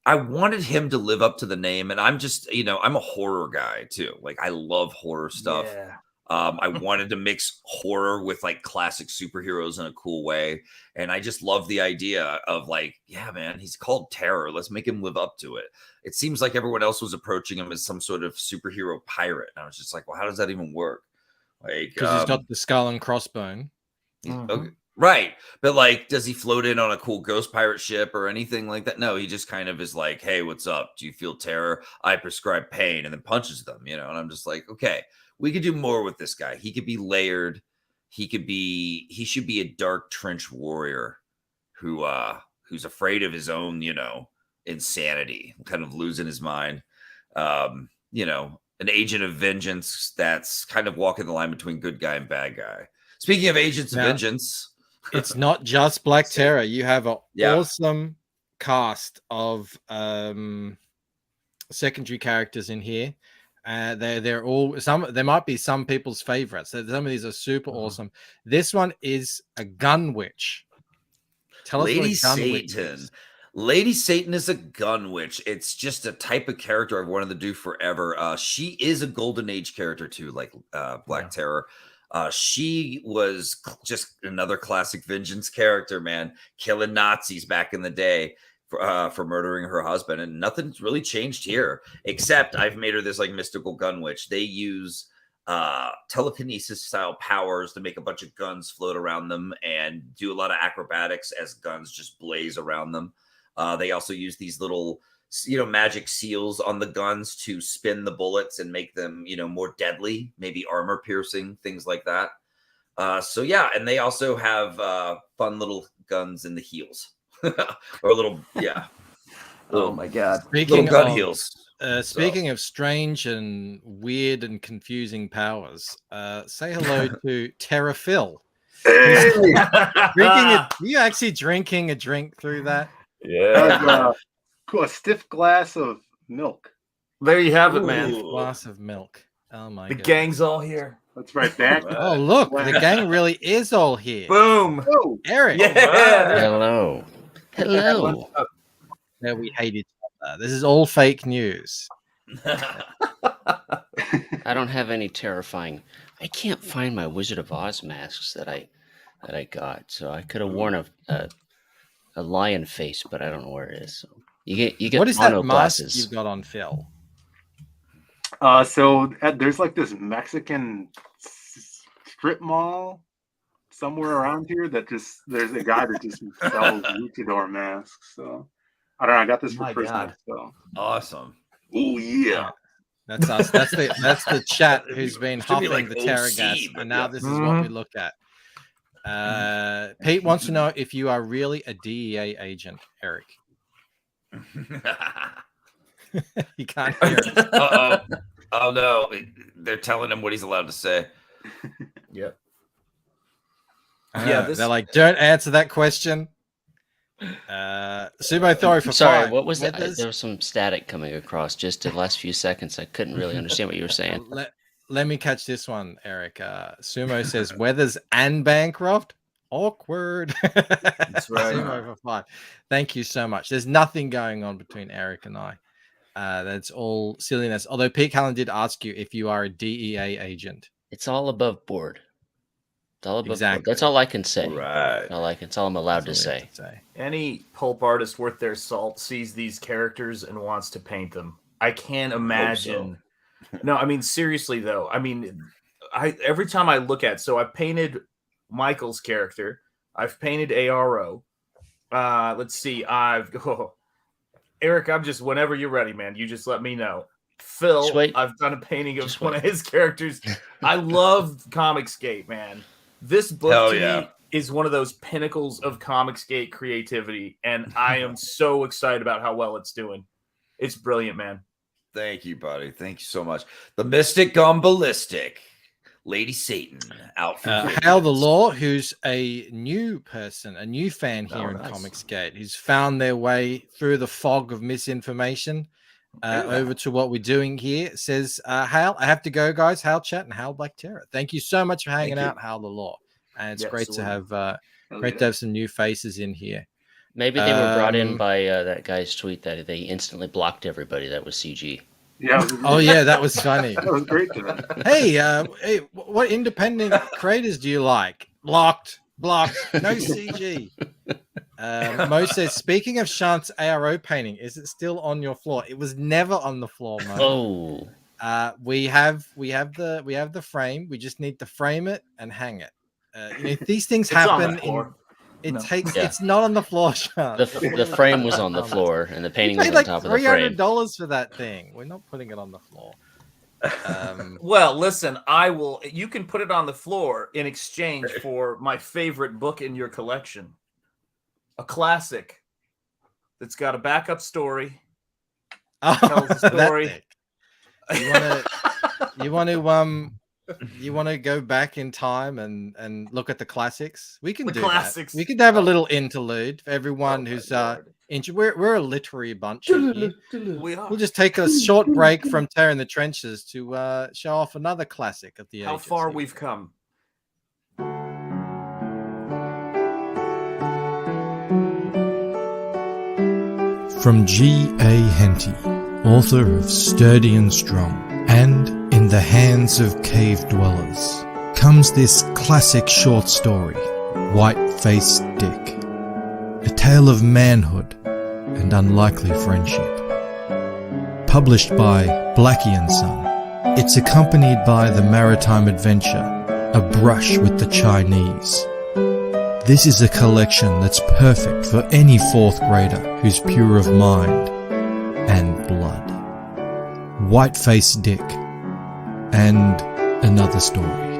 S5: I wanted him to live up to the name, and I'm just, I'm a horror guy too. Like I love horror stuff.
S6: Yeah.
S5: I wanted to mix horror with like classic superheroes in a cool way. And I just love the idea of like, yeah, man, he's called Terror. Let's make him live up to it. It seems like everyone else was approaching him as some sort of superhero pirate. And I was just like, well, how does that even work? Like,
S4: because he's got the skull and crossbone.
S5: Okay, Right. But like, does he float in on a cool ghost pirate ship or anything like that? No, he just kind of is like, hey, what's up? Do you feel terror? I prescribe pain, and then punches them, and I'm just like, okay, we could do more with this guy. He could be layered. He should be a dark trench warrior who's afraid of his own, insanity, kind of losing his mind. An agent of vengeance that's kind of walking the line between good guy and bad guy. Speaking of agents of vengeance,
S4: it's not just Black Terror. You have an awesome cast of secondary characters in here. They're all there might be some people's favorites. Some of these are super awesome. This one is a gun witch. Tell us what a gun witch is.
S5: Lady Satan is a gun witch. It's just a type of character I've wanted to do forever. She is a Golden Age character too, like Black Terror. She was just another classic vengeance character, man, killing Nazis back in the day for murdering her husband, and nothing's really changed here, except I've made her this like mystical gun witch. They use telekinesis style powers to make a bunch of guns float around them and do a lot of acrobatics as guns just blaze around them. They also use these little magic seals on the guns to spin the bullets and make them, more deadly, maybe armor piercing, things like that. And they also have fun little guns in the heels or little,
S6: oh my God.
S5: Little gun heels.
S4: Speaking of strange and weird and confusing powers, say hello to Terra Phil. You actually drinking a drink through that?
S7: Yeah. A stiff glass of milk.
S6: There you have it, man.
S4: Glass of milk. Oh my god.
S6: The gang's all here.
S7: That's right, back.
S4: Oh look, the gang really is all here.
S6: Boom.
S7: Oh,
S4: Eric.
S6: Yeah.
S8: Hello. Hello.
S4: Yeah, we hate each other. This is all fake news.
S8: I don't have any terrifying. I can't find my Wizard of Oz masks that I got. So I could have worn a lion face, but I don't know where it is. So you get
S4: what is that mask
S8: glasses.
S4: you've got on, Phil?
S7: So there's like this Mexican strip mall somewhere around here there's a guy that just sells luchador masks. So I don't know. I got this for Christmas. So
S5: awesome.
S7: Oh yeah.
S4: That's us. That's the chat who's been huffing the terror gas, and now this is what we look at. Pete wants to know if you are really a DEA agent, Eric. You can't hear it.
S5: Oh no, they're telling him what he's allowed to say.
S6: Yep.
S4: They're like, don't answer that question. Sumo Thori for
S8: Sorry,
S4: 5.
S8: what was that? There was some static coming across just the last few seconds. I couldn't really understand what you were saying.
S4: Let me catch this one, Eric. Sumo says Weathers and Bancroft. Awkward.
S6: That's right.
S4: Sumo for 5. Thank you so much. There's nothing going on between Eric and I. That's all silliness. Although Pete Callan did ask you if you are a DEA agent.
S8: It's all above board. It's all above
S4: Exactly.
S8: board. That's all I can say.
S5: Right.
S8: It's all I'm allowed to say.
S6: Any pulp artist worth their salt sees these characters and wants to paint them. I can't imagine. No, I mean, seriously, though. I mean, every time I look at, so I painted Michael's character. I've painted ARO. Let's see. Eric, I'm just, whenever you're ready, man, you just let me know. Phil, I've done a painting of one of his characters. I love Comicsgate, man. This book to me is one of those pinnacles of Comicsgate creativity, and I am so excited about how well it's doing. It's brilliant, man.
S5: Thank you, buddy. Thank you so much. The Mystic gone ballistic. Lady Satan out for
S4: Hal the Law, who's a new person, a new fan here in Comicsgate, who's found their way through the fog of misinformation over to what we're doing here, says, Hal, I have to go, guys. Hal Chat and Hal Black Terror. Thank you so much for hanging out, Hal the Law. And it's great to have some new faces in here.
S8: Maybe they were brought in by that guy's tweet that they instantly blocked everybody that was CG.
S7: Yeah.
S4: Oh yeah, that was funny.
S7: That was great.
S4: Hey, what independent creators do you like? Blocked, no CG. Mo says, speaking of Shant's ARO painting, is it still on your floor? It was never on the floor, Mo.
S8: Oh.
S4: We have the frame. We just need to frame it and hang it. these things
S6: It's on the
S4: happen.
S6: floor.
S4: It's not on the floor, Sean.
S8: The frame was on the floor, and the painting was on
S4: like
S8: top of the frame.
S4: $300 for that thing. We're not putting it on the floor.
S6: Well, listen, I will. You can put it on the floor in exchange for my favorite book in your collection, a classic that's got a backup story. Tells the story.
S4: You want to go back in time and look at the classics? We can do
S6: classics.
S4: That. We could have a little interlude for everyone who's we're a literary bunch. Here.
S6: We are.
S4: We'll just take a short break from Terror in the Trenches to show off another classic of the
S6: How
S4: ages.
S6: far we've come.
S9: From G.A. Henty, author of Sturdy and Strong, and In the Hands of Cave Dwellers, comes this classic short story, White-Faced Dick. A tale of manhood and unlikely friendship. Published by Blackie & Son, it's accompanied by the maritime adventure, A Brush with the Chinese. This is a collection that's perfect for any fourth grader who's pure of mind and blood. White-Faced Dick and Another Story.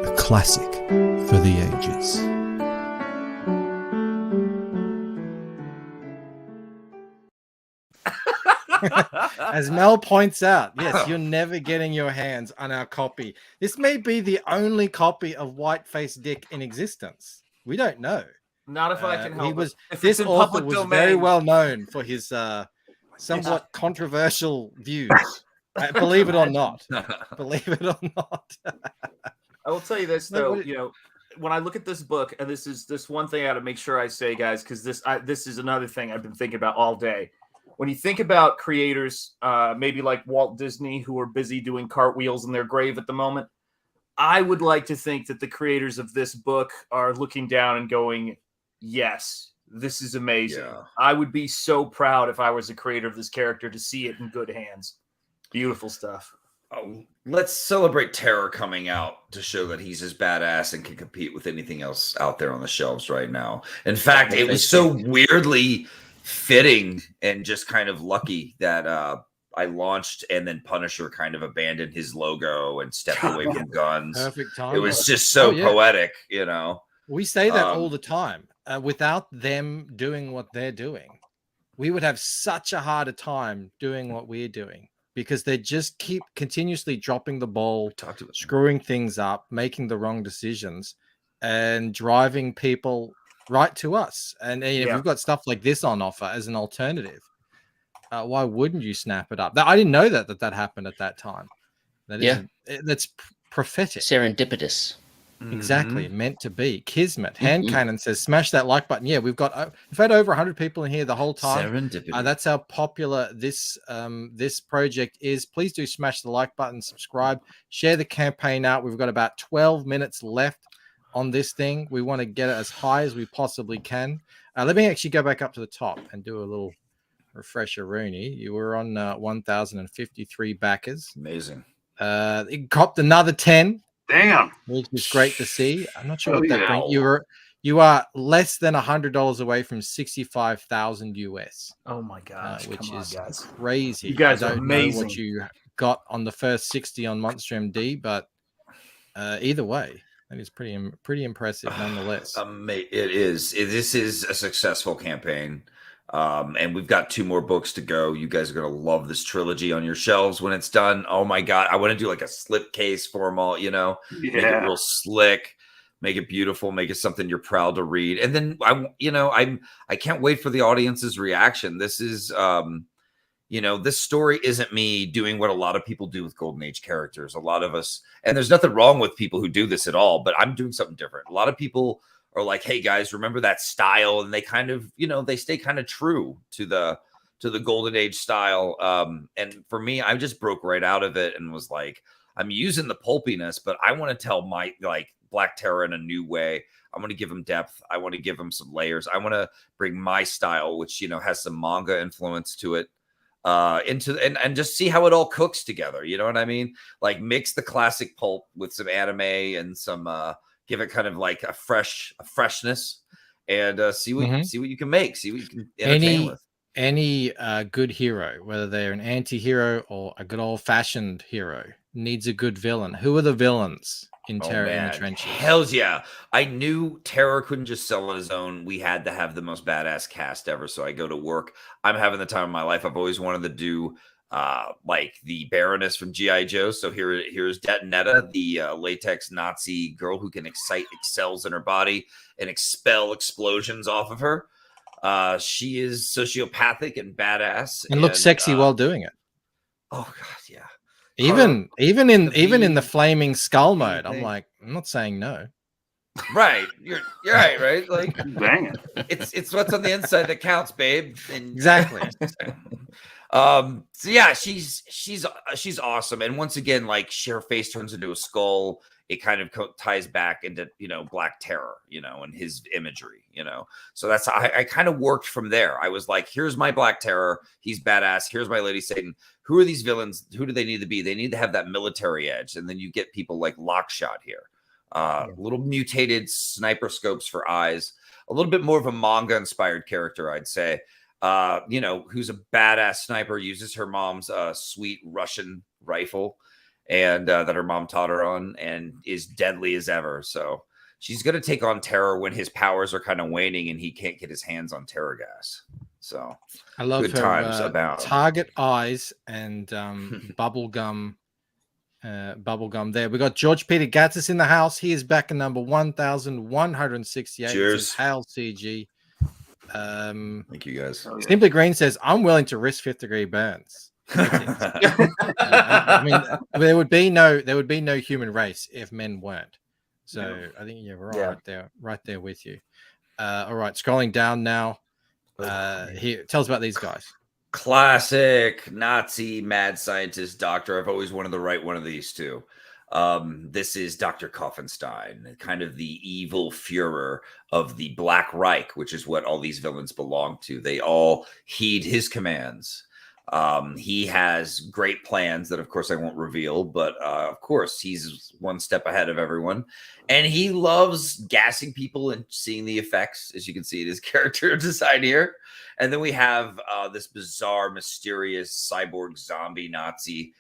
S9: A classic for the ages.
S4: As Mel points out, yes, you're never getting your hands on our copy. This may be the only copy of White-Faced Dick in existence. We don't know.
S6: Not if I can help it.
S4: This author was very well known for his somewhat controversial views. Believe it or not. Believe it or not.
S6: I will tell you this, though. When I look at this book, and this one thing I got to make sure I say, guys, because this is another thing I've been thinking about all day. When you think about creators, maybe like Walt Disney, who are busy doing cartwheels in their grave at the moment, I would like to think that the creators of this book are looking down and going, yes, this is amazing. Yeah. I would be so proud if I was a creator of this character to see it in good hands. Beautiful stuff.
S5: Oh, let's celebrate Terror coming out to show that he's as badass and can compete with anything else out there on the shelves right now. In fact, it was so weirdly fitting and just kind of lucky that I launched and then Punisher kind of abandoned his logo and stepped away from guns.
S4: Perfect time.
S5: It was just so poetic,
S4: We say that all the time. Without them doing what they're doing, we would have such a harder time doing what we're doing because they just keep continuously dropping the ball, screwing things up, making the wrong decisions, and driving people right to us. And if you've got stuff like this on offer as an alternative, why wouldn't you snap it up? I didn't know that happened at that time. That's prophetic.
S8: Serendipitous.
S4: Exactly. Meant to be. Kismet. Hand Cannon says, smash that like button. Yeah, we've had over 100 people in here the whole time.
S5: Serendipity.
S4: That's how popular this project is. Please do smash the like button, subscribe, share the campaign out. We've got about 12 minutes left on this thing. We want to get it as high as we possibly can. Let me actually go back up to the top and do a little refresher, Rooney. You were on 1,053 backers.
S5: Amazing.
S4: It copped another 10.
S7: Damn,
S4: which is great to see. I'm not sure what that brings. You are less than $100 away from 65,000 US.
S6: Oh my gosh,
S4: which is
S6: guys.
S4: Crazy.
S6: You guys
S4: I
S6: are
S4: don't
S6: amazing.
S4: know what you got on the first 60 on Monster MD, but either way, that is pretty impressive nonetheless.
S5: It is. This is a successful campaign. And we've got 2 more books to go. You guys are going to love this trilogy on your shelves when it's done. Oh my God. I want to do like a slipcase for them all, make it real slick, make it beautiful, make it something you're proud to read. And then I can't wait for the audience's reaction. This is, this story isn't me doing what a lot of people do with Golden Age characters. A lot of us, and there's nothing wrong with people who do this at all, but I'm doing something different. A lot of people are like, hey guys, remember that style? And they kind of, they stay kind of true to the Golden Age style. And for me, I just broke right out of it and was like, I'm using the pulpiness, but I want to tell my Black Terror in a new way. I want to give him depth. I want to give him some layers. I want to bring my style, which, has some manga influence to it, and just see how it all cooks together. You know what I mean? Like mix the classic pulp with some anime and some, give it kind of like a freshness, and see what you can make, see what you can entertain with.
S4: Any good hero, whether they're an anti-hero or a good old-fashioned hero, needs a good villain. Who are the villains in Terror in the Trenches?
S5: Hells yeah. I knew Terror couldn't just sell on his own. We had to have the most badass cast ever. So I go to work. I'm having the time of my life. I've always wanted to do like the Baroness from G.I. Joe. So here's Detonetta, the latex Nazi girl who can excite cells in her body and expel explosions off of her. She is sociopathic and badass
S4: and looks sexy while doing it.
S5: Oh god, yeah.
S4: Even in the flaming skull mode, I'm like, I'm not saying no.
S5: Right, you're right, right? Like,
S7: dang it,
S5: it's what's on the inside that counts, babe. And
S4: exactly.
S5: So yeah, she's awesome, and once again, like, her face turns into a skull. It kind of ties back into, Black Terror, and his imagery, So that's, I kind of worked from there. I was like, here's my Black Terror. He's badass. Here's my Lady Satan. Who are these villains? Who do they need to be? They need to have that military edge. And then you get people like Lockshot here. Little mutated sniper scopes for eyes. A little bit more of a manga-inspired character, I'd say. Who's a badass sniper, uses her mom's sweet Russian rifle, and that her mom taught her on, and is deadly as ever. So she's going to take on Terror when his powers are kind of waning and he can't get his hands on Terror gas. So
S4: I love
S5: good
S4: her
S5: times about
S4: target eyes and bubblegum there. We got George Peter Gattis in the house. He is back in number 1168.
S5: Cheers.
S4: Hail CG.
S5: Thank you guys.
S4: Simply Green says, I'm willing to risk 5th degree burns. I mean, there would be no human race if men weren't. So I think you're right there with you. All right, scrolling down now. Here, tell us about these guys.
S5: Classic Nazi mad scientist doctor. I've always wanted to write one of these too. This is Dr. Kaufenstein, kind of the evil Führer of the Black Reich, which is what all these villains belong to. They all heed his commands. He has great plans that, of course, I won't reveal, but of course, he's one step ahead of everyone. And he loves gassing people and seeing the effects, as you can see in his character design here. And then we have this bizarre, mysterious cyborg zombie Nazi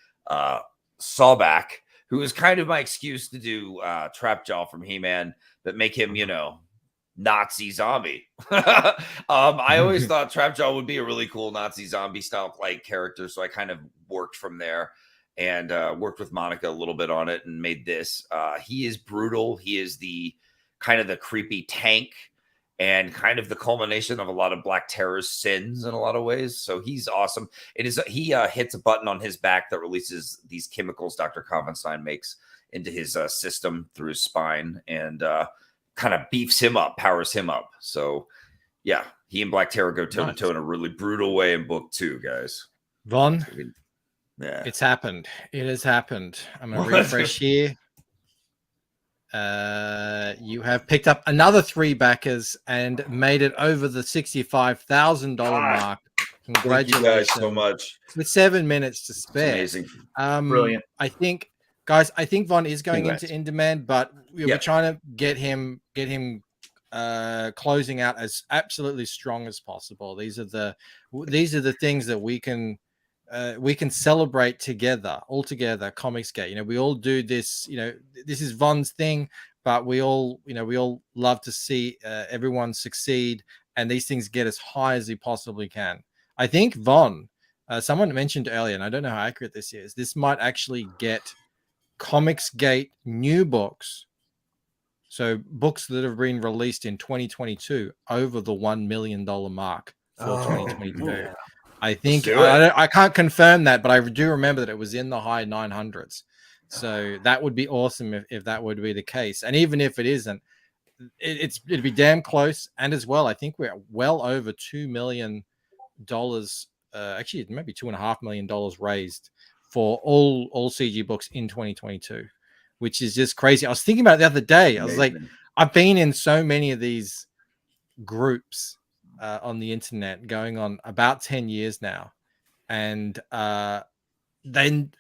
S5: Sawback, who is kind of my excuse to do Trapjaw from He-Man, but make him, Nazi zombie. I always thought Trapjaw would be a really cool Nazi zombie style like character, so I kind of worked from there and worked with Monica a little bit on it and made this. He is brutal. He is the kind of the creepy tank and kind of the culmination of a lot of Black Terror's sins in a lot of ways. So he's awesome. He hits a button on his back that releases these chemicals Dr. Kaufenstein makes into his system through his spine, and kind of beefs him up, powers him up. So yeah, he and Black Terror go toe to toe in a really brutal way in book 2, guys.
S4: Vaughn,
S5: yeah,
S4: it's happened. It has happened. I'm going to refresh here. You have picked up another 3 backers and made it over the $65,000 mark. Congratulations.
S5: Thank you guys so much.
S4: With 7 minutes to spare.
S5: It's amazing.
S6: Brilliant.
S4: I think Vaughn is going into in demand, but we're trying to get him closing out as absolutely strong as possible. These are the things that we can celebrate together, all together. Comicsgate, we all do this. This is Vaughn's thing, but we all love to see everyone succeed, and these things get as high as they possibly can. I think Vaughn, someone mentioned earlier, and I don't know how accurate this is. This might actually get Comicsgate new books, so books that have been released in 2022, over the $1 million mark for 2022. Yeah. I think I can't confirm that, but I do remember that it was in the high 900s. So that would be awesome if that would be the case. And even if it isn't, it'd be damn close. And as well, I think we're well over $2 million. Actually, maybe $2.5 million raised for all CG books in 2022, which is just crazy. I was thinking about it the other day. I was like, I've been in so many of these groups on the internet going on about 10 years now. And then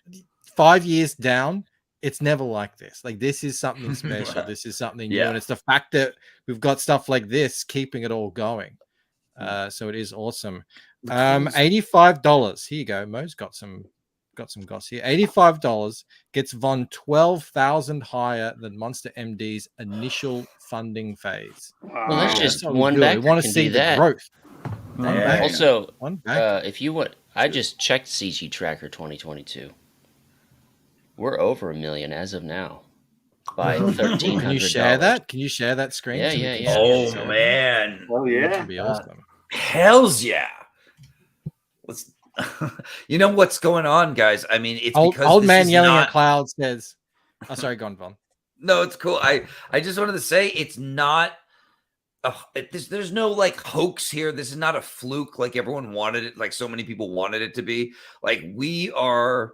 S4: 5 years down, it's never like this. Like this is something special. This is something new,
S5: Yeah.
S4: and it's the fact that we've got stuff like this keeping it all going. So it is awesome. $85. Here you go. Mo's got some goss here. $85 gets Von 12,000 higher than Monster MD's initial funding phase.
S8: Well, that's just
S4: what
S8: one
S4: we
S8: back.
S4: want to see the growth.
S8: Also,
S4: One back.
S8: if you want, I just checked CG Tracker 2022. We're over 1 million as of now by $1,300.
S4: Can you share that? Can you share that screen?
S8: Yeah,
S4: so we
S8: yeah,
S4: can
S8: yeah.
S4: see it?
S5: Oh man.
S7: Oh
S4: That
S7: yeah.
S4: would be awesome.
S5: Hells yeah. Let's you know what's going on, guys? I mean, it's because
S4: Old
S5: this
S4: man
S5: is
S4: yelling
S5: not...
S4: at clouds says, "Oh, sorry, go on, Von."
S5: No, it's cool. I just wanted to say it's not. There's no like hoax here. This is not a fluke like everyone wanted it. Like so many people wanted it to be. Like we are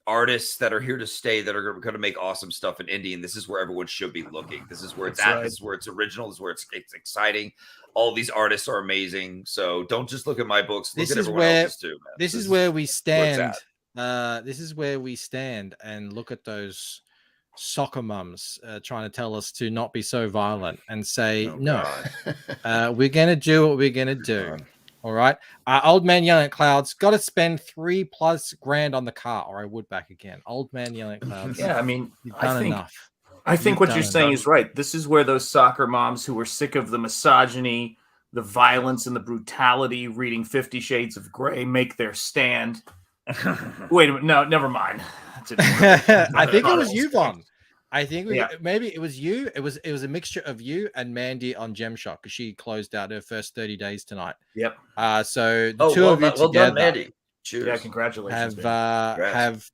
S5: artists that are here to stay, that are going to make awesome stuff in indie, and this is where everyone should be looking. This is where it's at. This is where it's original. This is where it's exciting. All these artists are amazing. So don't just look at my books. Look at everyone else's too, man.
S4: This is where we stand. This is where we stand and look at those soccer mums trying to tell us to not be so violent and say, no, we're going to do what we're going to do. All right. Old man yelling at clouds. Got to spend $3+ grand on the car, or I would back again. Old man yelling at clouds.
S6: Yeah, I mean,
S4: you've done enough.
S6: I think what you're saying is right. This is where those soccer moms who were sick of the misogyny, the violence, and the brutality reading 50 Shades of Grey make their stand. Wait a minute. No, never mind.
S4: I think it was you, Von. I think maybe it was you. It was a mixture of you and Mandy on Gemshock because she closed out her first 30 days tonight.
S6: Yep.
S4: So the two of you together,
S5: done, Mandy. Cheers.
S6: Yeah, congratulations.
S4: Have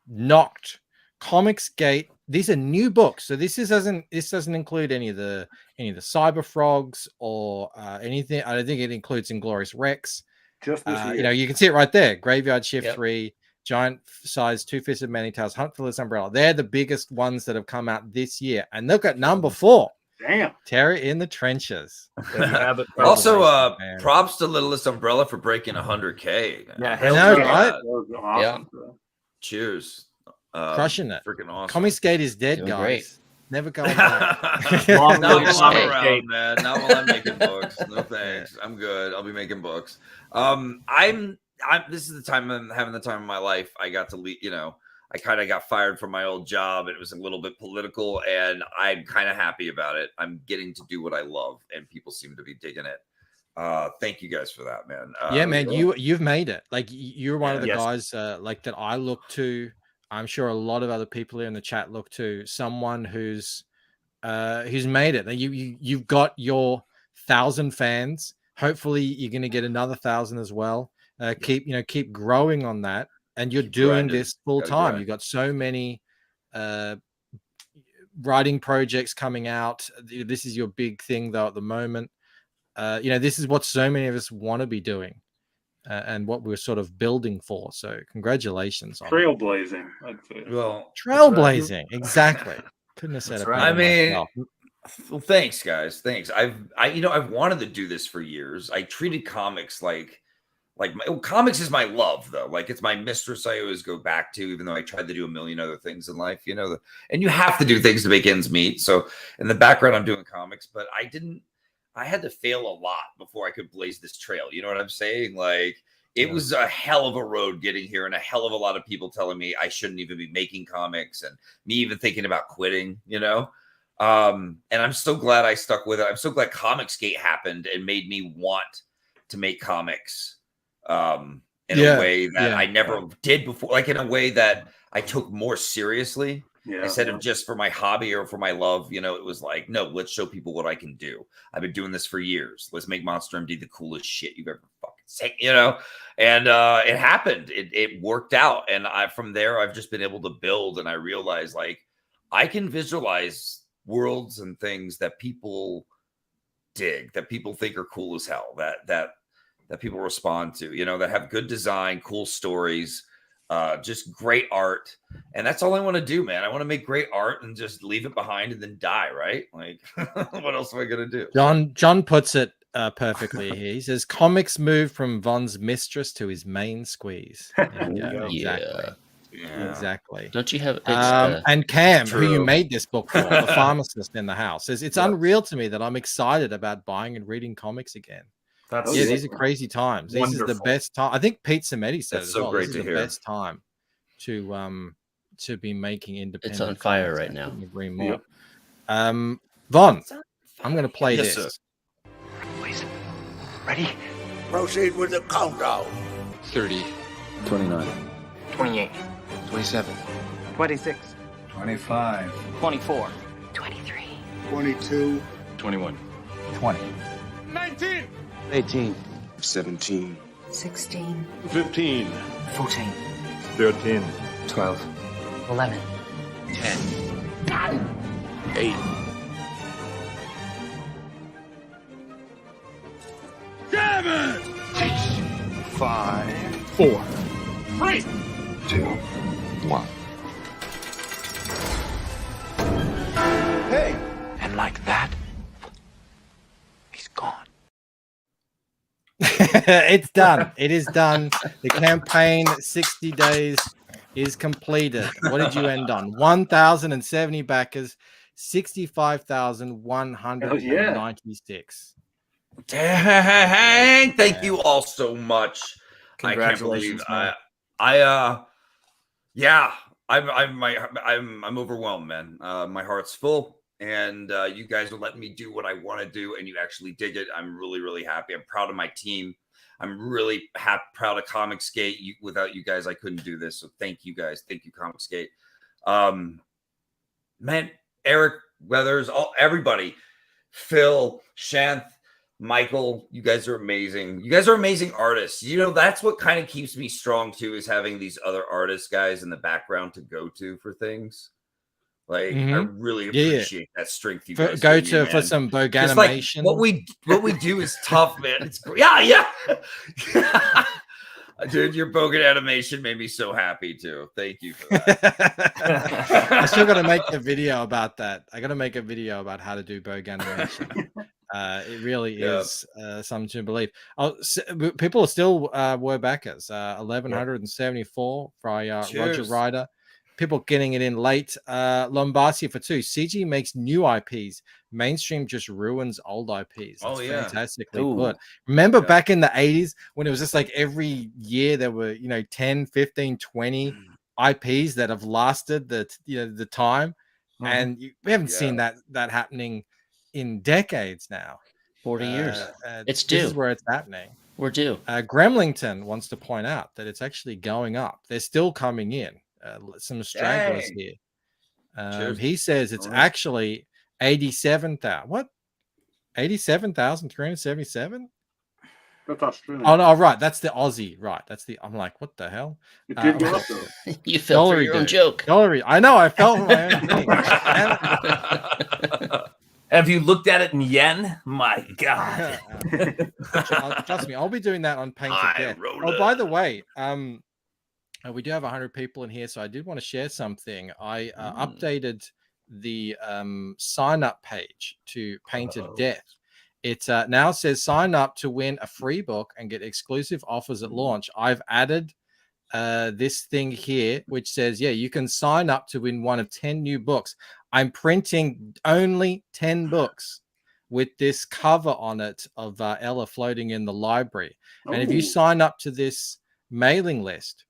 S4: knocked Comicsgate. These are new books, so this doesn't include any of the Cyber Frogs or anything. I don't think it includes Inglorious Rex.
S7: Just this year.
S4: You know, you can see it right there. Graveyard Shift 3, Giant Size, Two-Fisted Many-Tails, Hunt for this Umbrella. They're the biggest ones that have come out this year, and look at number 4.
S7: Damn.
S4: Terror in the Trenches.
S5: Also, props to Littlest Umbrella for breaking 100K.
S6: Yeah,
S4: I know, right?
S7: That was awesome, bro.
S5: Cheers.
S4: Crushing it.
S5: Freaking awesome.
S4: Comicsgate is dead,
S8: Doing
S4: guys.
S8: great.
S4: Never going back.
S5: Not while I'm
S8: Hey.
S5: around, man. Not while I'm making books. No thanks. I'm good. I'll be making books. This is the time I'm having the time of my life. I got to leave, you know, I kind of got fired from my old job and it was a little bit political and I'm kind of happy about it. I'm getting to do what I love and people seem to be digging it. Thank you guys for that, man.
S4: Yeah, man, you've made it. Like you're one of the guys like that I look to. I'm sure a lot of other people here in the chat look to someone who's made it. Like you've got your 1,000 fans. Hopefully you're going to get another 1,000 as well. Keep growing on that. And you're doing this full time. You've got so many writing projects coming out. This is your big thing though at the moment. This is what so many of us want to be doing. And what we're sort of building for. So congratulations on
S7: trailblazing.
S5: Well,
S4: trailblazing, exactly. Couldn't have said it.
S5: I mean, well, thanks, guys. Thanks. I've wanted to do this for years. I treated comics like comics is my love, though. Like it's my mistress. I always go back to, even though I tried to do a million other things in life. And you have to do things to make ends meet. So in the background, I'm doing comics, but I had to fail a lot before I could blaze this trail. You know what I'm saying? Like it was a hell of a road getting here and a hell of a lot of people telling me I shouldn't even be making comics and me even thinking about quitting, and I'm so glad I stuck with it. I'm so glad Comicsgate happened and made me want to make comics in a way that I never did before, like in a way that I took more seriously. Instead of just for my hobby or for my love, it was like, no, let's show people what I can do. I've been doing this for years. Let's make Monster MD the coolest shit you've ever fucking seen, and it happened. It worked out. And from there, I've just been able to build. And I realized like I can visualize worlds and things that people dig, that people think are cool as hell, that people respond to, that have good design, cool stories, just great art. And that's all I want to do, man. I want to make great art and just leave it behind and then die, right? Like what else am I gonna do?
S4: John puts it perfectly here. He says comics move from Von's mistress to his main squeeze. Exactly. Exactly.
S8: Don't you have?
S4: And Cam, who you
S5: True.
S4: made this book for, the pharmacist in the house, says it's unreal to me that I'm excited about buying and reading comics again.
S6: That's
S4: These are crazy times. This is the best time. I think Pete Sametti said
S5: That's
S4: as
S5: so
S4: well.
S5: great
S4: This
S5: to
S4: is the
S5: hear.
S4: best time to be making independent.
S8: It's on fire
S4: comics.
S8: right
S4: I
S8: now.
S4: couldn't agree more. Vaughn, I'm going to play
S5: Yes,
S4: this.
S5: sir.
S10: Please. Ready?
S11: Proceed with the countdown.
S10: 30.
S11: 29.
S10: 28.
S11: 27.
S10: 26.
S11: 25.
S10: 24.
S3: 23.
S11: 22.
S10: 21.
S11: 20.
S1: 19.
S11: 18. 17.
S3: 16.
S10: 15.
S3: 14.
S10: 13.
S11: 12.
S3: 11.
S10: 10. 8.
S1: Damn it!
S10: 6. 5.
S1: 4.
S10: 3.
S11: 2. 1.
S10: Hey! And like that, he's gone.
S4: It's done. It is done. The campaign 60 days is completed. What did you end on? 1,070 backers, 65,196.
S5: Dang! Thank you all so much.
S6: Congratulations,
S5: I
S6: man.
S5: I'm overwhelmed, man. My heart's full, and you guys are letting me do what I want to do, and you actually dig it. I'm really, really happy. I'm proud of my team. I'm really proud of Comicsgate. Without you guys, I couldn't do this. So thank you guys. Thank you, Comicsgate. Man, Eric Weathers, everybody, Phil, Shanth, Michael, you guys are amazing. You guys are amazing artists. You know, that's what kind of keeps me strong too, is having these other artist guys in the background to go to for things. Like, I really appreciate that strength you guys
S4: go
S5: give me,
S4: to for
S5: man.
S4: some Bogue
S5: Just like,
S4: animation.
S5: what we do is tough, man. It's great. Yeah. Dude, your Bogan animation made me so happy too. Thank you for that.
S4: I still got to make the video about that. I got to make a video about how to do Bogue animation. It really is something to believe. People are still were backers. 1,174 by Roger Ryder. People getting it in late. Lombardia for 2. CG makes new IPs. Mainstream just ruins old IPs. That's fantastically put. Remember back in the 80s when it was just like every year there were, 10, 15, 20 IPs that have lasted the time. And we haven't seen that happening in decades now.
S8: 40 years. It's
S4: This
S8: due.
S4: is where it's happening.
S8: We're due.
S4: Gremlington wants to point out that it's actually going up. They're still coming in. Some stragglers here. He says it's actually 87,000. What? 87,377?
S7: That's Australian.
S4: Oh no, right. That's the Aussie. Right. That's the. I'm like, what the hell?
S7: It did go up though.
S8: You fell for your own joke.
S4: I know. I fell for my own thing.
S6: Have you looked at it in yen? My God.
S4: Trust me, I'll be doing that on Paint of Death. Oh, by the way, we do have 100 people in here, so I did want to share something. I updated the sign up page to Paint of Death. It now says sign up to win a free book and get exclusive offers at launch. I've added this thing here, which says, you can sign up to win one of 10 new books. I'm printing only 10 books with this cover on it of Ella floating in the library. And if you sign up to this mailing list,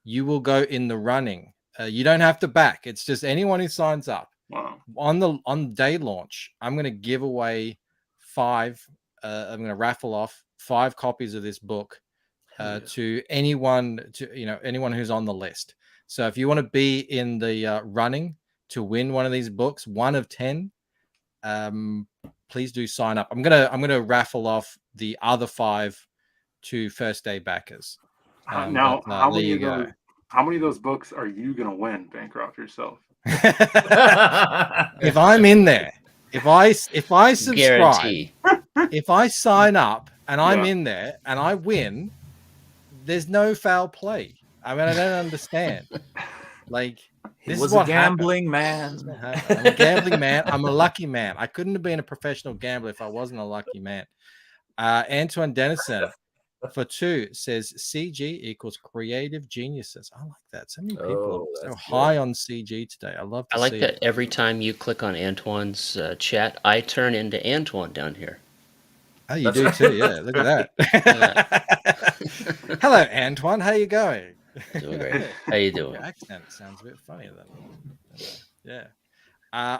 S4: you will go in the running. You don't have to back. It's just anyone who signs up.
S7: Wow.
S4: On day launch, I'm going to give away 5. I'm going to raffle off 5 copies of this book to anyone who's on the list. So if you want to be in the running to win one of these books, one of 10, please do sign up. I'm gonna raffle off the other 5 to first day backers.
S7: How many of those books are you gonna win, Bancroft, yourself?
S4: If I'm in there, if I subscribe,
S8: Guarantee.
S4: If I sign up and I'm in there and I win, there's no foul play. I mean, I don't understand. Like, this
S6: was
S4: is what
S6: a gambling man.
S4: I'm a gambling man. I'm a lucky man. I couldn't have been a professional gambler if I wasn't a lucky man. Antoine Dennison, for 2 says CG equals creative geniuses. I like that. So many people are so high on CG today. I love to see
S8: I like that
S4: it.
S8: every time you click on Antoine's chat, I turn into Antoine down here.
S4: Oh, you do too. Yeah, look at that. Hello, Antoine. How you going?
S8: Doing great. How you doing?
S4: Your accent sounds a bit funny then. Yeah.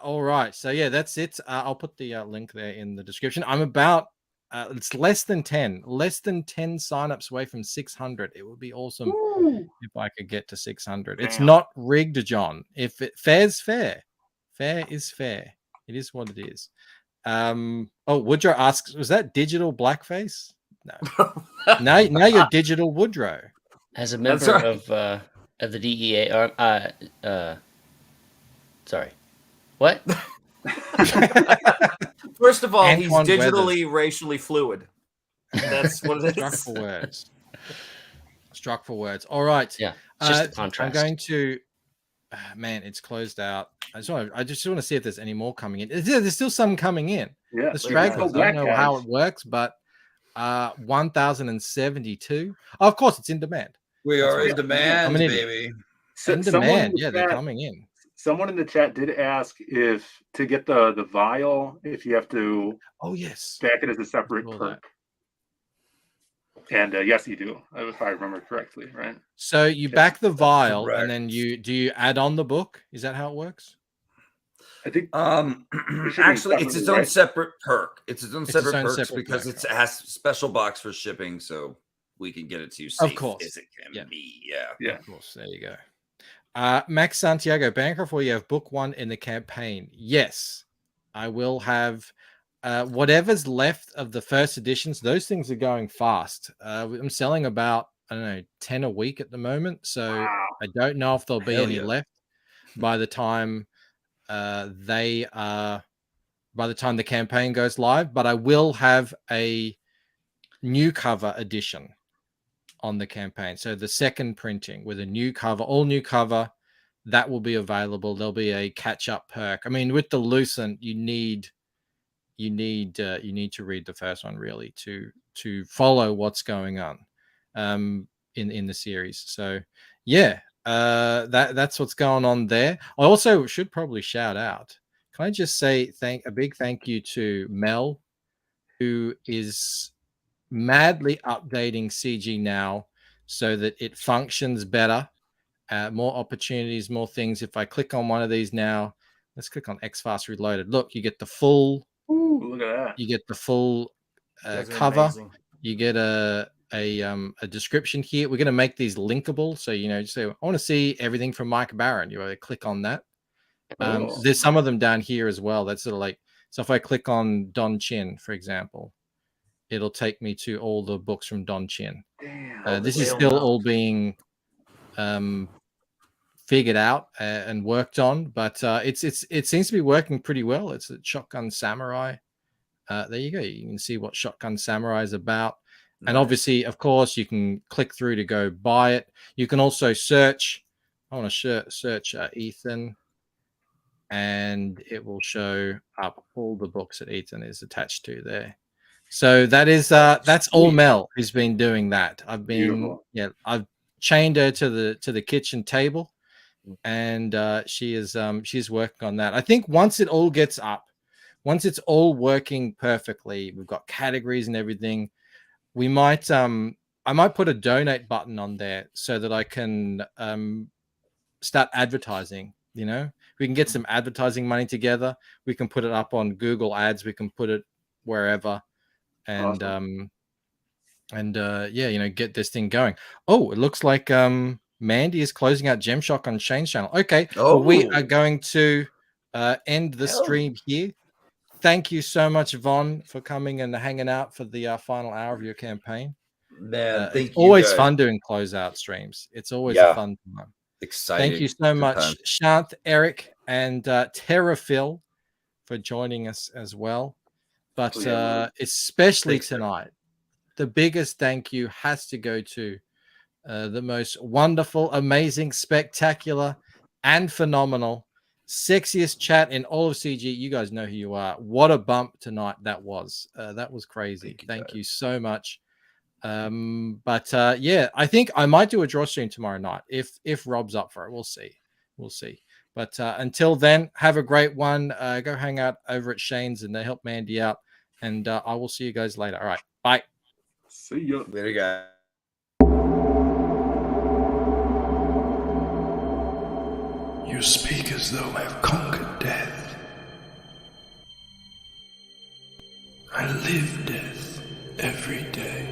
S4: All right. So yeah, that's it. I'll put the link there in the description. I'm about it's less than 10 signups away from 600. It would be awesome if I could get to 600. It's not rigged, John. If it fair's fair, fair is fair. It is what it is. Woodrow asks, was that digital blackface? No. now you're digital Woodrow.
S8: As a member of the DEA, sorry, what?
S6: First of all,
S4: Antoine
S6: he's digitally racially fluid. That's what it is.
S4: Struck for words. All right.
S8: Yeah. Just the contrast.
S4: I'm going to. Man, it's closed out. I just want to see if there's any more coming in. There's still some coming in.
S7: Yeah.
S4: The stragglers. I don't know how it works, but 1,072. Oh, of course, it's in demand.
S5: We are in demand, baby.
S4: In demand. Yeah, they're coming in.
S7: Someone in the chat did ask if to get the vial, if you have to stack it as a separate perk. And yes, you do, if I remember correctly, right?
S4: So you back the vial, and then do you add on the book? Is that how it works?
S7: I think
S5: actually it's its own separate perk. It's its own separate perk because it has special box for shipping, so we can get it to you safe
S4: of course
S5: as it can be.
S7: Yeah.
S4: Of course. There you go. Max Santiago, Bancroft, will you have book 1 in the campaign? Yes, I will have whatever's left of the first editions. Those things are going fast. I'm selling about, I don't know, 10 a week at the moment. So I don't know if there'll be any left by the time the campaign goes live, but I will have a new cover edition on the campaign. So the second printing with a new cover, all new cover, that will be available. There'll be a catch-up perk. I mean, with the Lucent, you need to read the first one really to follow what's going on in the series. So yeah, that's what's going on there. I also should probably shout out. Can I just say a big thank you to Mel, who is madly updating CG now so that it functions better, more opportunities, more things. If I click on one of these now, let's click on XFast Reloaded. Look, you get the full.
S7: Look at that.
S4: You get the full cover. Amazing. You get a description here. We're going to make these linkable, so just say I want to see everything from Mike Barron. You click on that. There's some of them down here as well. That's sort of like, so if I click on Don Chin, for example, it'll take me to all the books from Don Chin. This is still all being figured out and worked on, but it seems to be working pretty well. It's a Shotgun Samurai. There you go. You can see what Shotgun Samurai is about. Nice. And obviously, of course, you can click through to go buy it. You can also search. I want to search Ethan, and it will show up all the books that Ethan is attached to there. So that is that's all Mel who's been doing that. I've chained her to the kitchen table, and she's working on that. I think once it all gets up, once it's all working perfectly, we've got categories and everything, we might I might put a donate button on there so that I can start advertising. We can get some advertising money together. We can put it up on Google Ads. We can put it wherever, and awesome. Get this thing going. Oh, it looks like Mandy is closing out Gem Shock on Shane's channel. Okay, well, we are going to end the stream here. Thank you so much, Von, for coming and hanging out for the final hour of your campaign.
S5: Man,
S4: it's always fun doing closeout streams. It's always a fun time.
S5: Exciting.
S4: Thank you so much, Shant, Eric, and Terraphil for joining us as well. But especially tonight, the biggest thank you has to go to the most wonderful, amazing, spectacular, and phenomenal, sexiest chat in all of CG. You guys know who you are. What a bump tonight that was. That was crazy. Thank you so much. Yeah, I think I might do a draw stream tomorrow night if Rob's up for it. We'll see. But until then, have a great one. Go hang out over at Shane's and help Mandy out. And I will see you guys later. All right, bye.
S7: See ya
S5: later, guys.
S11: You speak as though I've conquered death. I live death every day.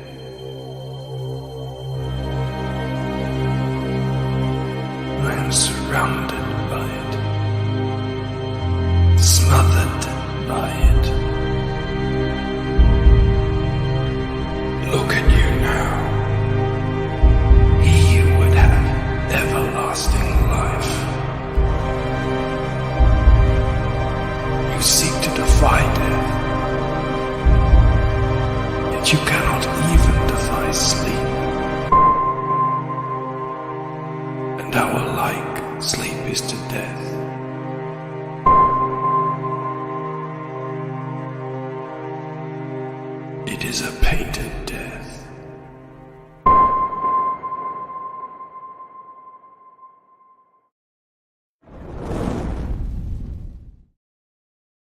S11: I am surrounded by it, smothered by it. Look at you now. He would have everlasting life. You seek to defy death, yet you cannot even defy sleep. And our like sleep is to death. It is a painted death.